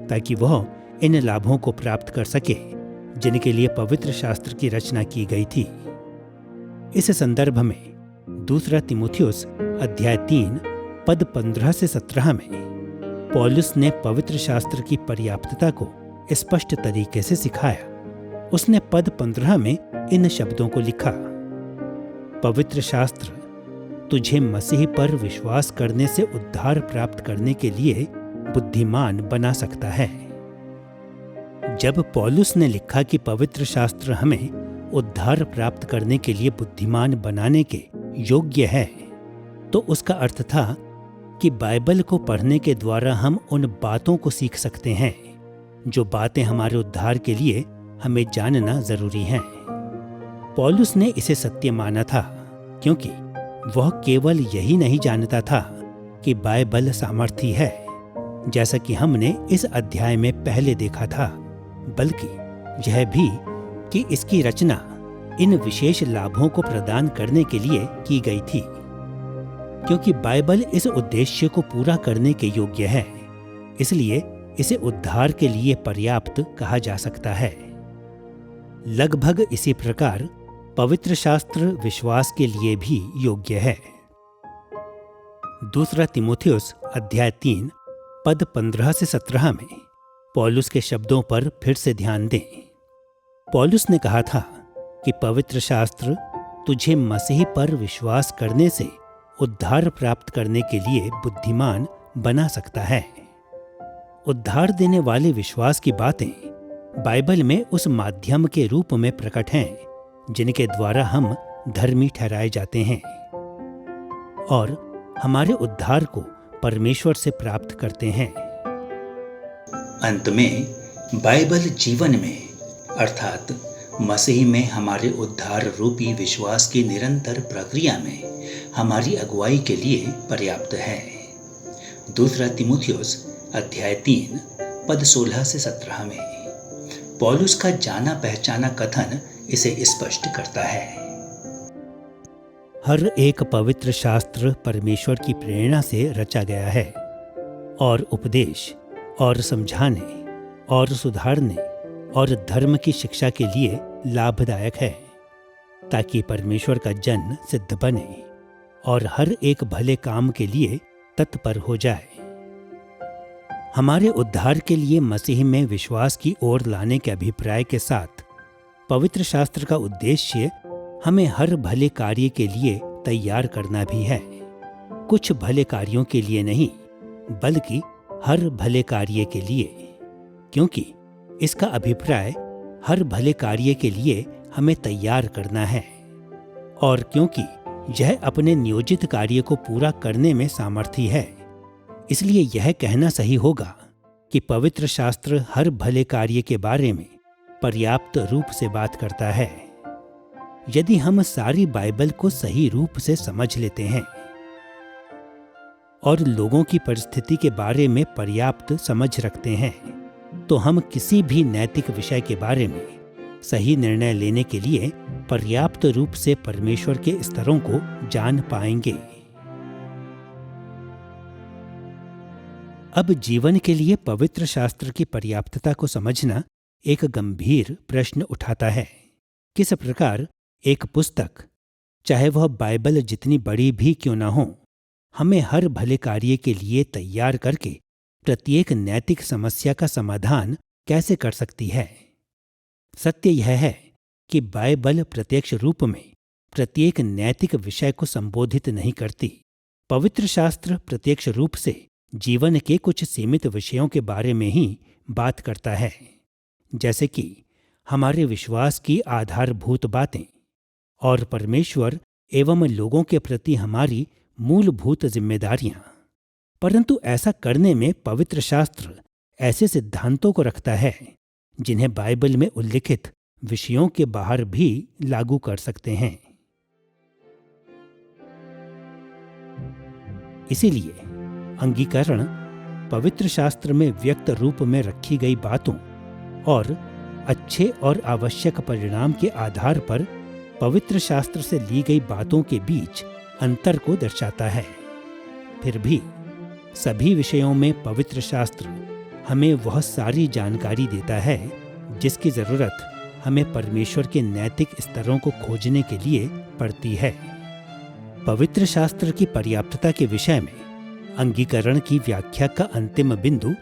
ताकि वह इन लाभों को प्राप्त कर सके जिनके लिए पवित्र शास्त्र की रचना की गई थी। इस संदर्भ में दूसरा तीमुथियुस अध्याय 3 पद 15 से 17 में पौलुस ने पवित्र शास्त्र की पर्याप्तता को स्पष्ट तरीके से सिखाया। उसने पद 15 में इन शब्दों को लिखा: पवित्र शास्त्र तुझे मसीह पर विश्वास करने से उद्धार प्राप्त करने के लिए बुद्धिमान बना सकता है। जब पौलुस ने लिखा कि पवित्र शास्त्र हमें उद्धार प्राप्त करने के लिए बुद्धिमान बनाने के योग्य है, तो उसका अर्थ था कि बाइबल को पढ़ने के द्वारा हम उन बातों को सीख सकते हैं जो बातें हमारे उद्धार के लिए हमें जानना जरूरी हैं। पौलुस ने इसे सत्य माना था क्योंकि वह केवल यही नहीं जानता था कि बाइबल सामर्थी है, जैसा कि हमने इस अध्याय में पहले देखा था, बल्कि यह भी कि इसकी रचना इन विशेष लाभों को प्रदान करने के लिए की गई थी। क्योंकि बाइबल इस उद्देश्य को पूरा करने के योग्य है, इसलिए इसे उद्धार के लिए पर्याप्त कहा जा सकता है। लगभग इसी प्रकार पवित्र शास्त्र विश्वास के लिए भी योग्य है। दूसरा तीमुथियुस अध्याय 3 पद 15 से 17 में पौलुस के शब्दों पर फिर से ध्यान दें। पौलुस ने कहा था कि पवित्र शास्त्र तुझे मसीह पर विश्वास करने से उद्धार प्राप्त करने के लिए बुद्धिमान बना सकता है। उद्धार देने वाले विश्वास की बातें बाइबल में उस माध्यम के रूप में प्रकट हैं जिनके द्वारा हम धर्मी ठहराए जाते हैं और हमारे उद्धार को परमेश्वर से प्राप्त करते हैं। अंत में बाइबल जीवन में अर्थात मसीह में हमारे उद्धार रूपी विश्वास की निरंतर प्रक्रिया में हमारी अगुवाई के लिए पर्याप्त है। दूसरा तीमुथियुस अध्याय 3 पद 16 से 17 में पौलुस का जाना पहचाना कथन इसे स्पष्ट करता है। हर एक पवित्र शास्त्र परमेश्वर की प्रेरणा से रचा गया है और उपदेश और समझाने और सुधारने और धर्म की शिक्षा के लिए लाभदायक है, ताकि परमेश्वर का जन सिद्ध बने और हर एक भले काम के लिए तत्पर हो जाए। हमारे उद्धार के लिए मसीह में विश्वास की ओर लाने के अभिप्राय के साथ पवित्र शास्त्र का उद्देश्य हमें हर भले कार्य के लिए तैयार करना भी है। कुछ भले कार्यों के लिए नहीं, बल्कि हर भले कार्य के लिए, क्योंकि इसका अभिप्राय हर भले कार्य के लिए हमें तैयार करना है और क्योंकि यह अपने नियोजित कार्य को पूरा करने में सामर्थी है, इसलिए यह कहना सही होगा कि पवित्र शास्त्र हर भले कार्य के बारे में पर्याप्त रूप से बात करता है। यदि हम सारी बाइबल को सही रूप से समझ लेते हैं और लोगों की परिस्थिति के बारे में पर्याप्त समझ रखते हैं, तो हम किसी भी नैतिक विषय के बारे में सही निर्णय लेने के लिए पर्याप्त रूप से परमेश्वर के स्तरों को जान पाएंगे। अब जीवन के लिए पवित्र शास्त्र की पर्याप्तता को समझना एक गंभीर प्रश्न उठाता है। किस प्रकार एक पुस्तक, चाहे वह बाइबल जितनी बड़ी भी क्यों ना हो, हमें हर भले कार्य के लिए तैयार करके प्रत्येक नैतिक समस्या का समाधान कैसे कर सकती है? सत्य यह है कि बाइबल प्रत्यक्ष रूप में प्रत्येक नैतिक विषय को संबोधित नहीं करती। पवित्र शास्त्र प्रत्यक्ष रूप से जीवन के कुछ सीमित विषयों के बारे में ही बात करता है, जैसे कि हमारे विश्वास की आधारभूत बातें और परमेश्वर एवं लोगों के प्रति हमारी मूलभूत जिम्मेदारियां। परंतु ऐसा करने में पवित्र शास्त्र ऐसे सिद्धांतों को रखता है जिन्हें बाइबल में उल्लिखित विषयों के बाहर भी लागू कर सकते हैं। इसीलिए अंगीकरण पवित्र शास्त्र में व्यक्त रूप में रखी गई बातों और अच्छे और आवश्यक परिणाम के आधार पर पवित्र शास्त्र से ली गई बातों के बीच अंतर को दर्शाता है। फिर भी सभी विषयों में पवित्र शास्त्र हमें वह सारी जानकारी देता है जिसकी जरूरत हमें परमेश्वर के नैतिक स्तरों को खोजने के लिए पड़ती है। पवित्र शास्त्र की पर्याप्तता के विषय में अंगीकरण की व्याख्या का अंतिम बिंदु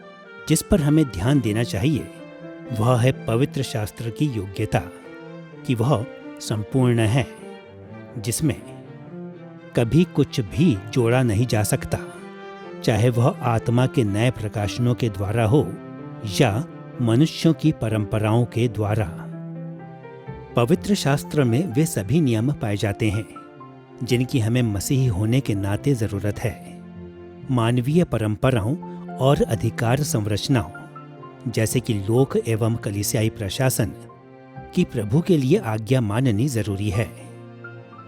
जिस पर हमें ध्यान देना चाहिए वह है पवित्र शास्त्र की योग्यता, कि वह संपूर्ण है, जिसमें कभी कुछ भी जोड़ा नहीं जा सकता, चाहे वह आत्मा के नए प्रकाशनों के द्वारा हो या मनुष्यों की परंपराओं के द्वारा। पवित्र शास्त्र में वे सभी नियम पाए जाते हैं जिनकी हमें मसीही होने के नाते जरूरत है। मानवीय परंपराओं और अधिकार संरचनाओं, जैसे कि लोक एवं कलीसियाई प्रशासन की प्रभु के लिए आज्ञा माननी जरूरी है,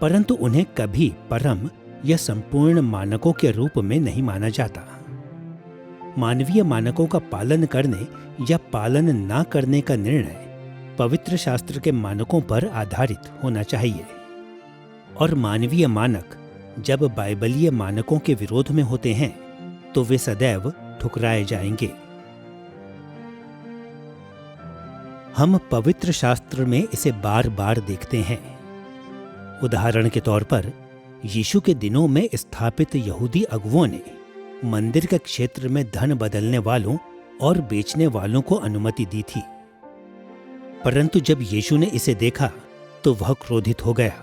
परंतु उन्हें कभी परम या संपूर्ण मानकों के रूप में नहीं माना जाता। मानवीय मानकों का पालन करने या पालन ना करने का निर्णय पवित्र शास्त्र के मानकों पर आधारित होना चाहिए, और मानवीय मानक जब बाइबलीय मानकों के विरोध में होते हैं तो वे सदैव ठुकराए जाएंगे। हम पवित्र शास्त्र में इसे बार बार देखते हैं। उदाहरण के तौर पर यीशु के दिनों में स्थापित यहूदी अगुओं ने मंदिर के क्षेत्र में धन बदलने वालों और बेचने वालों को अनुमति दी थी, परंतु जब यीशु ने इसे देखा तो वह क्रोधित हो गया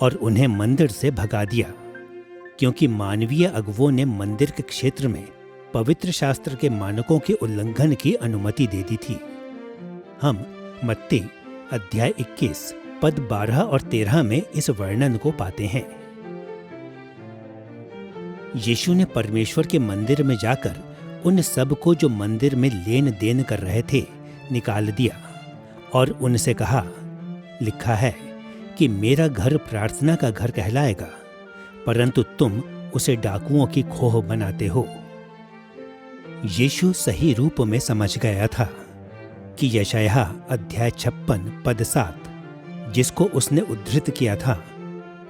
और उन्हें मंदिर से भगा दिया, क्योंकि मानवीय अगुओं ने मंदिर के क्षेत्र में पवित्र शास्त्र के मानकों के उल्लंघन की अनुमति दे दी थी। हम मत्ती अध्याय 21 पद 12 और 13 में इस वर्णन को पाते हैं। यीशु ने परमेश्वर के मंदिर में जाकर उन सब को जो मंदिर में लेन देन कर रहे थे निकाल दिया और उनसे कहा, लिखा है कि मेरा घर प्रार्थना का घर कहलाएगा, परंतु तुम उसे डाकुओं की खोह बनाते हो। यीशु सही रूप में समझ गया था कि यशायाह अध्याय 56 पद 7, जिसको उसने उद्धृत किया था,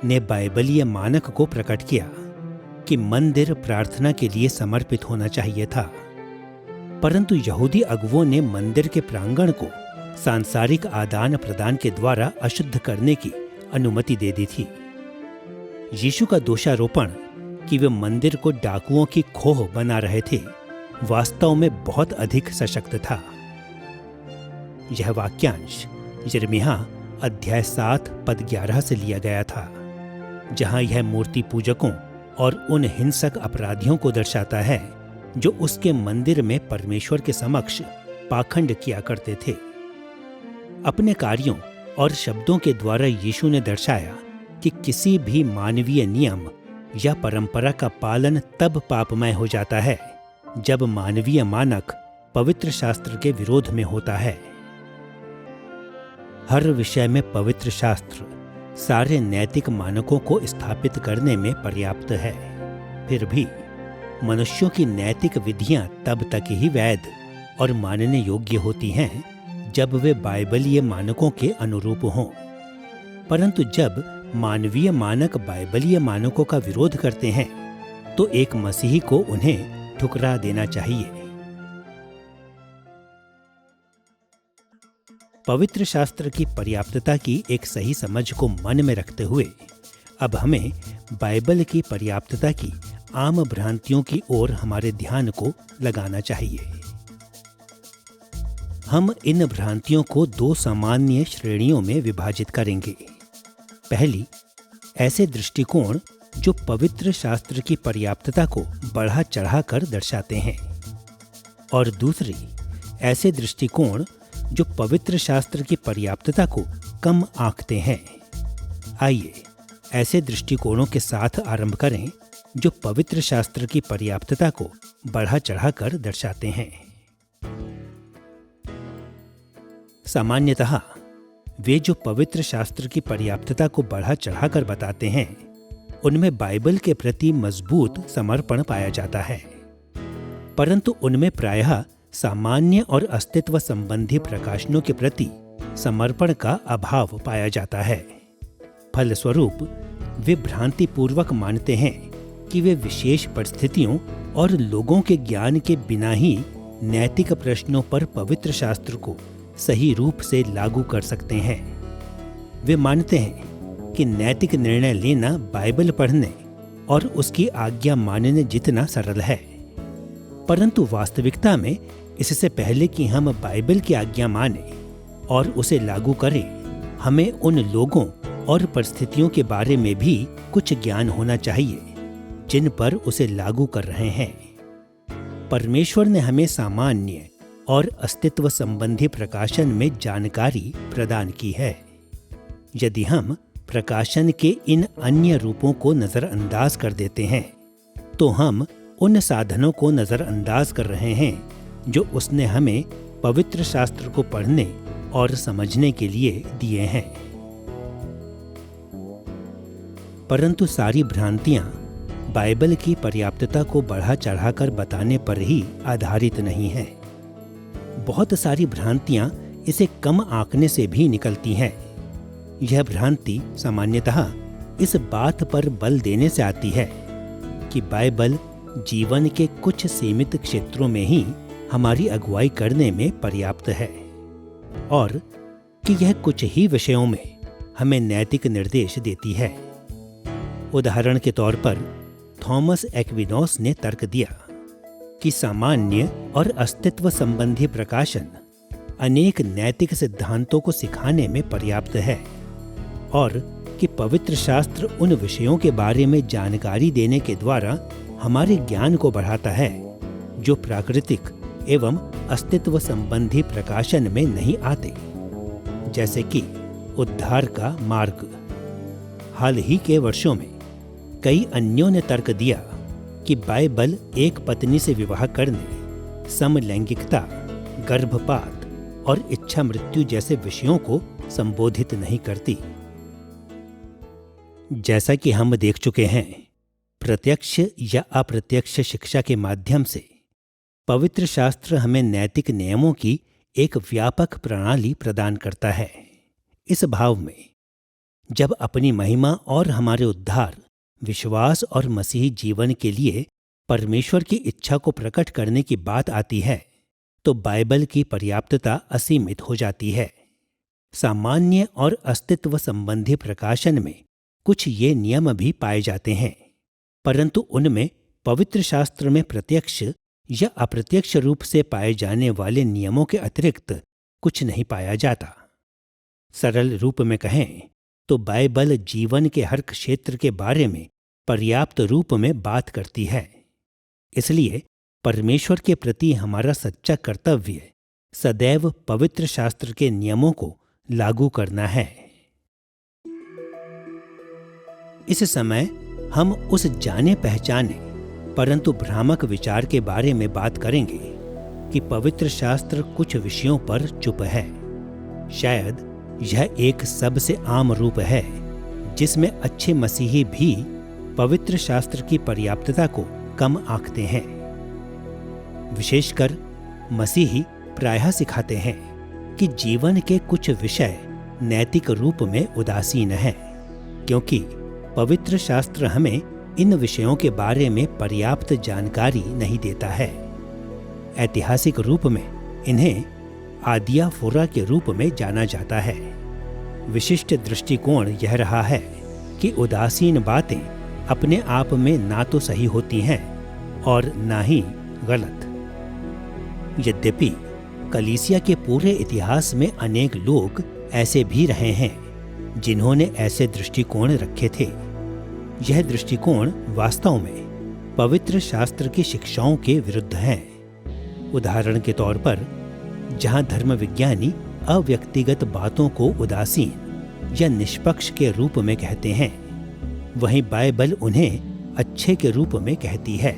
ने बाइबलीय मानक को प्रकट किया कि मंदिर प्रार्थना के लिए समर्पित होना चाहिए था। परंतु यहूदी अगुवों ने मंदिर के प्रांगण को सांसारिक आदान प्रदान के द्वारा अशुद्ध करने की अनुमति दे दी थी। यीशु का दोषारोपण कि वे मंदिर को डाकुओं की खोह बना रहे थे वास्तव में बहुत अधिक सशक्त था। यह वाक्यांश यिर्मयाह अध्याय 7 पद 11 से लिया गया था, जहां यह मूर्ति पूजकों और उन हिंसक अपराधियों को दर्शाता है जो उसके मंदिर में परमेश्वर के समक्ष पाखंड किया करते थे। अपने कार्यों और शब्दों के द्वारा यीशु ने दर्शाया कि किसी भी मानवीय नियम या परंपरा का पालन तब पापमय हो जाता है जब मानवीय मानक पवित्र शास्त्र के विरोध में होता है। हर विषय में पवित्र शास्त्र सारे नैतिक मानकों को स्थापित करने में पर्याप्त है। फिर भी मनुष्यों की नैतिक विधियां तब तक ही वैध और मानने योग्य होती हैं जब वे बाइबलीय मानकों के अनुरूप हों। परंतु जब मानवीय मानक बाइबलीय मानकों का विरोध करते हैं तो एक मसीही को उन्हें ठुकरा देना चाहिए। पवित्र शास्त्र की पर्याप्तता की एक सही समझ को मन में रखते हुए अब हमें बाइबल की पर्याप्तता की आम भ्रांतियों की ओर हमारे ध्यान को लगाना चाहिए। हम इन भ्रांतियों को 2 सामान्य श्रेणियों में विभाजित करेंगे। पहली, ऐसे दृष्टिकोण जो पवित्र शास्त्र की पर्याप्तता को बढ़ा चढ़ाकर दर्शाते हैं, और दूसरी, ऐसे दृष्टिकोण जो पवित्र शास्त्र की पर्याप्तता को कम आंकते हैं। आइए ऐसे दृष्टिकोणों के साथ आरंभ करें जो पवित्र शास्त्र की पर्याप्तता को बढ़ा चढ़ाकर दर्शाते हैं। सामान्यतः वे जो पवित्र शास्त्र की पर्याप्तता को बढ़ा चढ़ाकर बताते हैं, उनमें बाइबल के प्रति मजबूत समर्पण पाया जाता है, परंतु उनमें प्रायः सामान्य और अस्तित्व संबंधी प्रकाशनों के प्रति समर्पण का अभाव पाया जाता है। फलस्वरूप वे भ्रांतिपूर्वक मानते हैं कि वे विशेष परिस्थितियों और लोगों के ज्ञान के बिना ही नैतिक प्रश्नों पर पवित्र शास्त्र को सही रूप से लागू कर सकते हैं। वे मानते हैं कि नैतिक निर्णय लेना बाइबल पढ़ने और उसकी आज्ञा मानने जितना सरल है, परंतु वास्तविकता में इससे पहले कि हम बाइबल की आज्ञा माने और उसे लागू करें, हमें उन लोगों और परिस्थितियों के बारे में भी कुछ ज्ञान होना चाहिए जिन पर उसे लागू कर रहे हैं। परमेश्वर ने हमें सामान्य और अस्तित्व संबंधी प्रकाशन में जानकारी प्रदान की है। यदि हम प्रकाशन के इन अन्य रूपों को नजरअंदाज कर देते हैं तो हम उन साधनों को नजरअंदाज कर रहे हैं जो उसने हमें पवित्र शास्त्र को पढ़ने और समझने के लिए दिए हैं। परंतु सारी भ्रांतियां बाइबल की पर्याप्तता को बढ़ा चढ़ाकर बताने पर ही आधारित नहीं हैं। बहुत सारी भ्रांतियां इसे कम आंकने से भी निकलती हैं। यह भ्रांति सामान्यतः इस बात पर बल देने से आती है कि बाइबल जीवन के कुछ सीमित क्षेत्रों में ही हमारी अगुवाई करने में पर्याप्त है और कि यह कुछ ही विषयों में हमें नैतिक निर्देश देती है। उदाहरण के तौर पर थॉमस एक्विनोस ने तर्क दिया कि सामान्य और अस्तित्व संबंधी प्रकाशन अनेक नैतिक सिद्धांतों को सिखाने में पर्याप्त है और कि पवित्र शास्त्र उन विषयों के बारे में जानकारी देने के द्वारा हमारे ज्ञान को बढ़ाता है जो प्राकृतिक एवं अस्तित्व संबंधी प्रकाशन में नहीं आते, जैसे कि उद्धार का मार्ग। हाल ही के वर्षों में कई अन्यों ने तर्क दिया कि बाइबल एक पत्नी से विवाह करने, समलैंगिकता, गर्भपात और इच्छा मृत्यु जैसे विषयों को संबोधित नहीं करती। जैसा कि हम देख चुके हैं, प्रत्यक्ष या अप्रत्यक्ष शिक्षा के माध्यम से पवित्र शास्त्र हमें नैतिक नियमों की एक व्यापक प्रणाली प्रदान करता है। इस भाव में जब अपनी महिमा और हमारे उद्धार, विश्वास और मसीही जीवन के लिए परमेश्वर की इच्छा को प्रकट करने की बात आती है, तो बाइबल की पर्याप्तता असीमित हो जाती है। सामान्य और अस्तित्व संबंधी प्रकाशन में कुछ ये नियम भी पाए जाते हैं, परंतु उनमें पवित्र शास्त्र में प्रत्यक्ष या अप्रत्यक्ष रूप से पाए जाने वाले नियमों के अतिरिक्त कुछ नहीं पाया जाता। सरल रूप में कहें तो बाइबल जीवन के हर क्षेत्र के बारे में पर्याप्त रूप में बात करती है। इसलिए परमेश्वर के प्रति हमारा सच्चा कर्तव्य सदैव पवित्र शास्त्र के नियमों को लागू करना है। इस समय हम उस जाने पहचाने परंतु भ्रामक विचार के बारे में बात करेंगे कि पवित्र शास्त्र कुछ विषयों पर चुप है। शायद यह एक सबसे आम रूप है जिसमें अच्छे मसीही भी पवित्र शास्त्र की पर्याप्तता को कम आंकते हैं। विशेषकर मसीही प्रायः सिखाते हैं कि जीवन के कुछ विषय नैतिक रूप में उदासीन हैं, क्योंकि पवित्र शास्त्र हमें इन विषयों के बारे में पर्याप्त जानकारी नहीं देता है। ऐतिहासिक रूप में इन्हें आदियाफोरा के रूप में जाना जाता है। विशिष्ट दृष्टिकोण यह रहा है कि उदासीन बातें अपने आप में ना तो सही होती हैं और ना ही गलत। यद्यपि कलीसिया के पूरे इतिहास में अनेक लोग ऐसे भी रहे हैं जिन्होंने ऐसे दृष्टिकोण रखे थे। यह दृष्टिकोण वास्तव में पवित्र शास्त्र की शिक्षाओं के विरुद्ध हैं। उदाहरण के तौर पर, जहां धर्मविज्ञानी अव्यक्तिगत बातों को उदासीन या निष्पक्ष के रूप में कहते हैं, वहीं बाइबल उन्हें अच्छे के रूप में कहती है।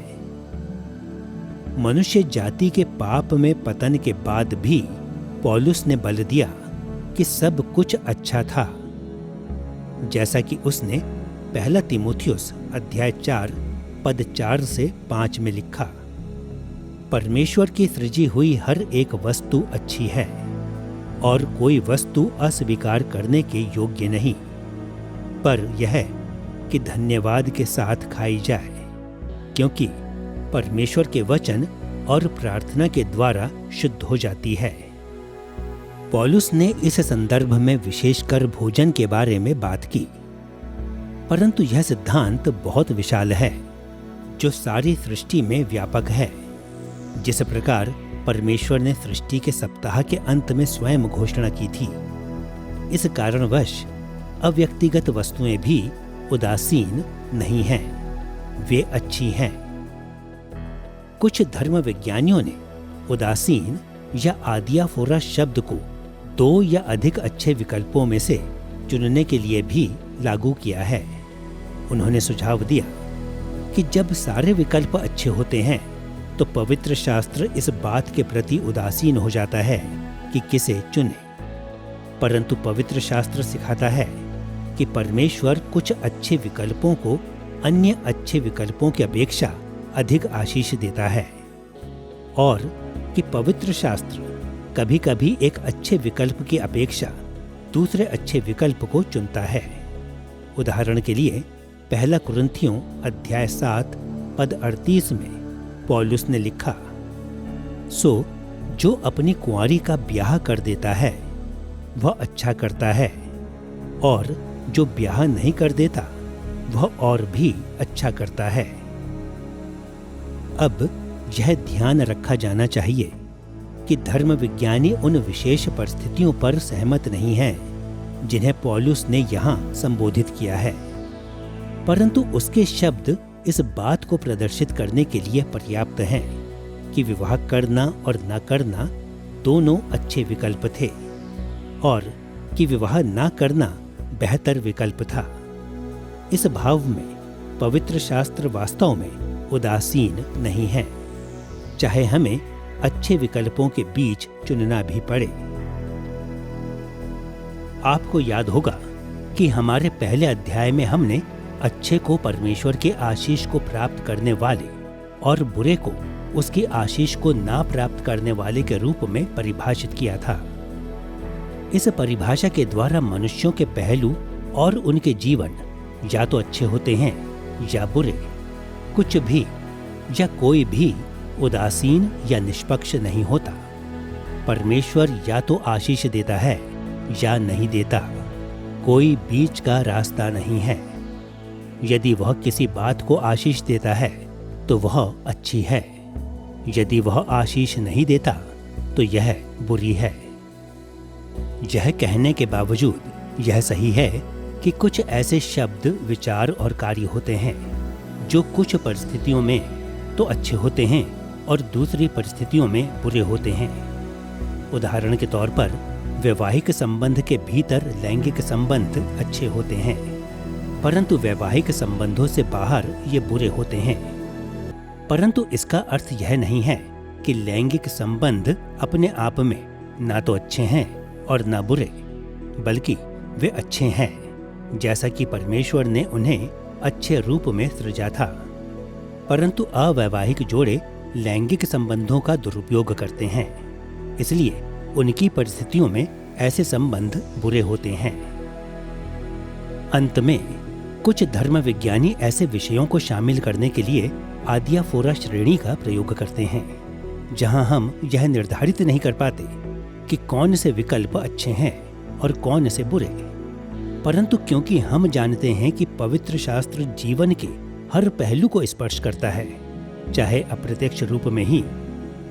मनुष्य जाति के पाप में पतन के बाद भी पौलुस ने बल दिया कि सब कुछ अच्छा था, जैसा कि उसने पहला तीमुथियुस अध्याय 4 पद 4 से 5 में लिखा। परमेश्वर की सृजी हुई हर एक वस्तु अच्छी है और कोई वस्तु अस्वीकार करने के योग्य नहीं, पर यह कि धन्यवाद के साथ खाई जाए, क्योंकि परमेश्वर के वचन और प्रार्थना के द्वारा शुद्ध हो जाती है। पौलुस ने इस संदर्भ में विशेषकर भोजन के बारे में बात की, परंतु यह सिद्धांत बहुत विशाल है जो सारी सृष्टि में व्यापक है। जिस प्रकार परमेश्वर ने सृष्टि के सप्ताह के अंत में स्वयं घोषणा की थी, इस कारणवश अव्यक्तिगत वस्तुएं भी उदासीन नहीं हैं, वे अच्छी हैं। कुछ धर्म विज्ञानियों ने उदासीन या आदियाफोरा शब्द को 2 या अधिक अच्छे विकल्पों में से चुनने के लिए भी लागू किया है। उन्होंने सुझाव दिया कि जब सारे विकल्प अच्छे होते हैं तो पवित्र शास्त्र इस बात के प्रति उदासीन हो जाता है कि किसे चुने, परंतु पवित्र शास्त्र सिखाता है कि परमेश्वर कुछ अच्छे विकल्पों को अन्य अच्छे विकल्पों की अपेक्षा अधिक आशीष देता है, और कि पवित्र शास्त्र कभी-कभी एक अच्छे विकल्प की अपेक्षा दूसरे अच्छे विकल्प को चुनता है। उदाहरण के लिए पहला कुरिन्थियों अध्याय 7 पद 38 में पौलुस ने लिखा, सो जो अपनी कुंवारी का ब्याह कर देता है वह अच्छा करता है, और जो ब्याह नहीं कर देता वह और भी अच्छा करता है। अब यह ध्यान रखा जाना चाहिए कि धर्म विज्ञानी उन विशेष परिस्थितियों पर सहमत नहीं हैं जिन्हें पौलुस ने यहाँ संबोधित किया है, परंतु उसके शब्द इस बात को प्रदर्शित करने के लिए पर्याप्त हैं कि विवाह करना और न करना दोनों अच्छे विकल्प थे और कि विवाह न करना बेहतर विकल्प था। इस भाव में पवित्र शास्त्र वास्तव में उदासीन नहीं है, चाहे हमें अच्छे विकल्पों के बीच चुनना भी पड़े। आपको याद होगा कि हमारे पहले अध्याय में हमने अच्छे को परमेश्वर के आशीष को प्राप्त करने वाले और बुरे को उसकी आशीष को ना प्राप्त करने वाले के रूप में परिभाषित किया था। इस परिभाषा के द्वारा मनुष्यों के पहलू और उनके जीवन या तो अच्छे होते हैं या बुरे। कुछ भी या कोई भी उदासीन या निष्पक्ष नहीं होता। परमेश्वर या तो आशीष देता है या नहीं देता। कोई बीच का रास्ता नहीं है। यदि वह किसी बात को आशीष देता है तो वह अच्छी है, यदि वह आशीष नहीं देता तो यह बुरी है। यह कहने के बावजूद यह सही है कि कुछ ऐसे शब्द, विचार और कार्य होते हैं जो कुछ परिस्थितियों में तो अच्छे होते हैं और दूसरी परिस्थितियों में बुरे होते हैं। उदाहरण के तौर पर वैवाहिक संबंध के भीतर लैंगिक संबंध अच्छे होते हैं, परंतु वैवाहिक संबंधों से बाहर ये बुरे होते हैं। परंतु इसका अर्थ यह नहीं है कि लैंगिक संबंध अपने आप में ना तो अच्छे हैं और ना बुरे, बल्कि वे अच्छे हैं जैसा कि परमेश्वर ने उन्हें अच्छे रूप में सृजा था। परंतु अवैवाहिक जोड़े लैंगिक संबंधों का दुरुपयोग करते हैं, इसलिए उनकी परिस्थितियों में ऐसे संबंध बुरे होते हैं। अंत में कुछ धर्म विज्ञानी ऐसे विषयों को शामिल करने के लिए आदियाफोरा श्रेणी का प्रयोग करते हैं, जहां हम यह निर्धारित नहीं कर पाते कि कौन से विकल्प अच्छे हैं और कौन से बुरे। परंतु क्योंकि हम जानते हैं कि पवित्र शास्त्र जीवन के हर पहलू को स्पर्श करता है, चाहे अप्रत्यक्ष रूप में ही,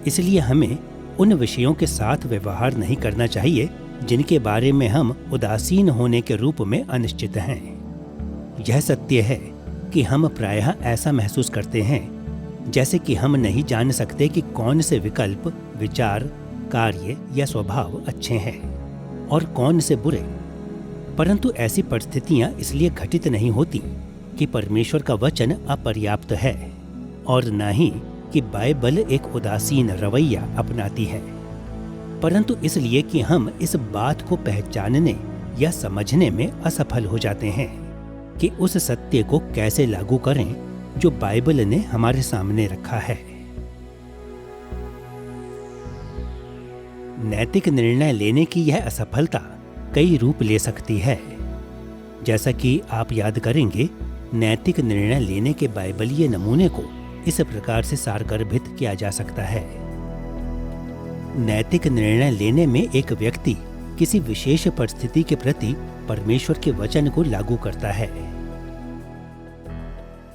इसलिए हमें उन विषयों के साथ व्यवहार नहीं करना चाहिए जिनके बारे में हम उदासीन होने के रूप में अनिश्चित हैं। यह सत्य है कि हम प्रायः ऐसा महसूस करते हैं जैसे कि हम नहीं जान सकते कि कौन से विकल्प, विचार, कार्य या स्वभाव अच्छे हैं और कौन से बुरे। परंतु ऐसी परिस्थितियां इसलिए घटित नहीं होती कि परमेश्वर का वचन अपर्याप्त है और न ही कि बाइबल एक उदासीन रवैया अपनाती है, परंतु इसलिए कि हम इस बात को पहचानने या समझने में असफल हो जाते हैं कि उस सत्य को कैसे लागू करें जो बाइबल ने हमारे सामने रखा है। नैतिक निर्णय लेने की यह असफलता कई रूप ले सकती है। जैसा कि आप याद करेंगे, नैतिक निर्णय लेने के बाइबलीय नमूने को इस प्रकार से सारगर्भित किया जा सकता है। नैतिक निर्णय लेने में एक व्यक्ति किसी विशेष परिस्थिति के प्रति परमेश्वर के वचन को लागू करता है।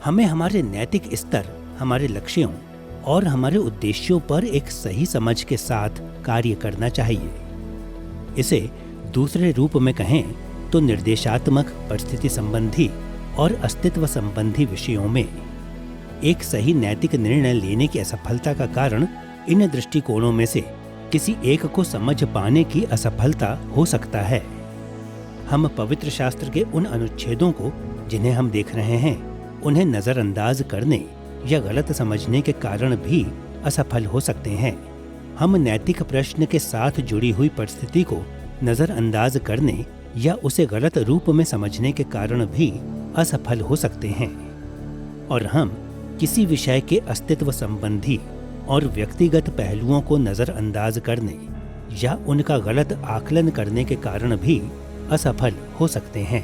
हमें हमारे नैतिक स्तर, हमारे लक्ष्यों और हमारे उद्देश्यों पर एक सही समझ के साथ कार्य करना चाहिए। इसे दूसरे रूप में कहें तो निर्देशात्मक, परिस्थिति संबंधी और अस्तित्व संबंधी विषयों में एक सही नैतिक निर्णय लेने की असफलता का कारण इन दृष्टिकोणों में से किसी एक को समझ पाने की असफलता हो सकता है। हम पवित्र शास्त्र के उन अनुच्छेदों को जिन्हें हम देख रहे हैं, उन्हें नज़रअंदाज करने या गलत समझने के कारण भी असफल हो सकते हैं। हम नैतिक प्रश्न के साथ जुड़ी हुई परिस्थिति को नज़रअंदाज करने या उसे गलत रूप में समझने के कारण भी असफल हो सकते हैं, और हम किसी विषय के अस्तित्व संबंधी और व्यक्तिगत पहलुओं को नज़रअंदाज करने या उनका गलत आकलन करने के कारण भी असफल हो सकते हैं।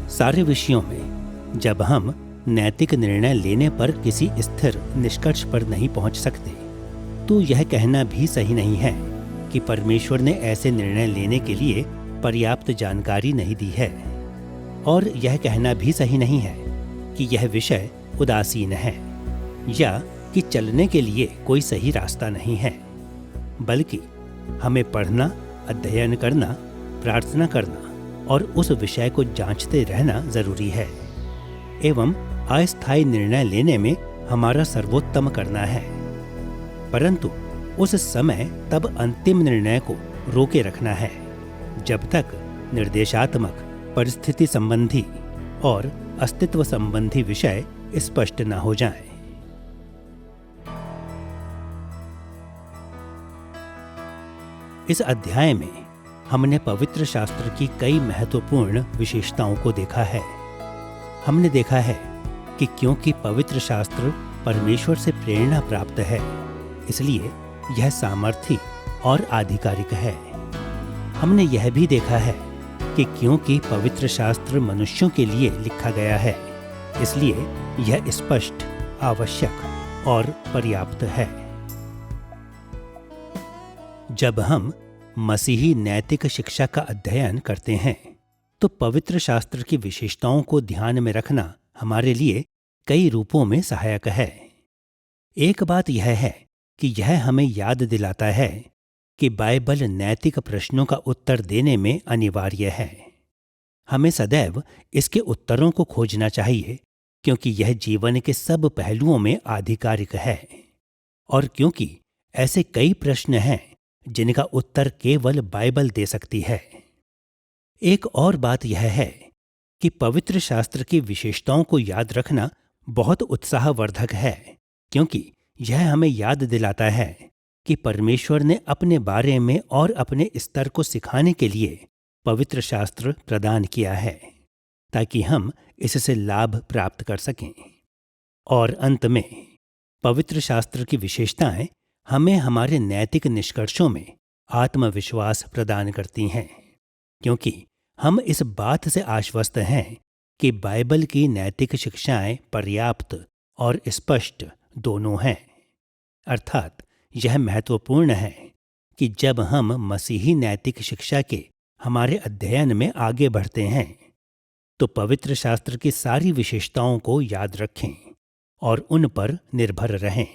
सारे विषयों में जब हम नैतिक निर्णय लेने पर किसी स्थिर निष्कर्ष पर नहीं पहुंच सकते, तो यह कहना भी सही नहीं है कि परमेश्वर ने ऐसे निर्णय लेने के लिए पर्याप्त जानकारी नहीं दी है, और यह कहना भी सही नहीं है कि यह विषय उदासीन है या कि चलने के लिए कोई सही रास्ता नहीं है, बल्कि हमें पढ़ना, अध्ययन करना, प्रार्थना करना और उस विषय को जांचते रहना जरूरी है। एवं अस्थायी निर्णय लेने में हमारा सर्वोत्तम करना है, परंतु उस समय तब अंतिम निर्णय को रोके रखना है जब तक निर्देशात्मक, परिस्थिति संबंधी और अस्तित्व संबंधी विषय स्पष्ट न हो जाएं। इस अध्याय में हमने पवित्र शास्त्र की कई महत्वपूर्ण विशेषताओं को देखा है। हमने देखा है कि क्योंकि पवित्र शास्त्र परमेश्वर से प्रेरणा प्राप्त है, इसलिए यह सामर्थी और आधिकारिक है। हमने यह भी देखा है कि क्योंकि पवित्र शास्त्र मनुष्यों के लिए लिखा गया है, इसलिए यह स्पष्ट, आवश्यक और पर्याप्त है। जब हम मसीही नैतिक शिक्षा का अध्ययन करते हैं तो पवित्र शास्त्र की विशेषताओं को ध्यान में रखना हमारे लिए कई रूपों में सहायक है। एक बात यह है कि यह हमें याद दिलाता है कि बाइबल नैतिक प्रश्नों का उत्तर देने में अनिवार्य है। हमें सदैव इसके उत्तरों को खोजना चाहिए, क्योंकि यह जीवन के सब पहलुओं में आधिकारिक है और क्योंकि ऐसे कई प्रश्न हैं जिनका उत्तर केवल बाइबल दे सकती है। एक और बात यह है कि पवित्र शास्त्र की विशेषताओं को याद रखना बहुत उत्साहवर्धक है, क्योंकि यह हमें याद दिलाता है कि परमेश्वर ने अपने बारे में और अपने स्तर को सिखाने के लिए पवित्र शास्त्र प्रदान किया है, ताकि हम इससे लाभ प्राप्त कर सकें। और अंत में पवित्र शास्त्र की विशेषताएं हमें हमारे नैतिक निष्कर्षों में आत्मविश्वास प्रदान करती हैं, क्योंकि हम इस बात से आश्वस्त हैं कि बाइबल की नैतिक शिक्षाएं पर्याप्त और स्पष्ट दोनों हैं। अर्थात यह महत्वपूर्ण है कि जब हम मसीही नैतिक शिक्षा के हमारे अध्ययन में आगे बढ़ते हैं तो पवित्र शास्त्र की सारी विशेषताओं को याद रखें और उन पर निर्भर रहें।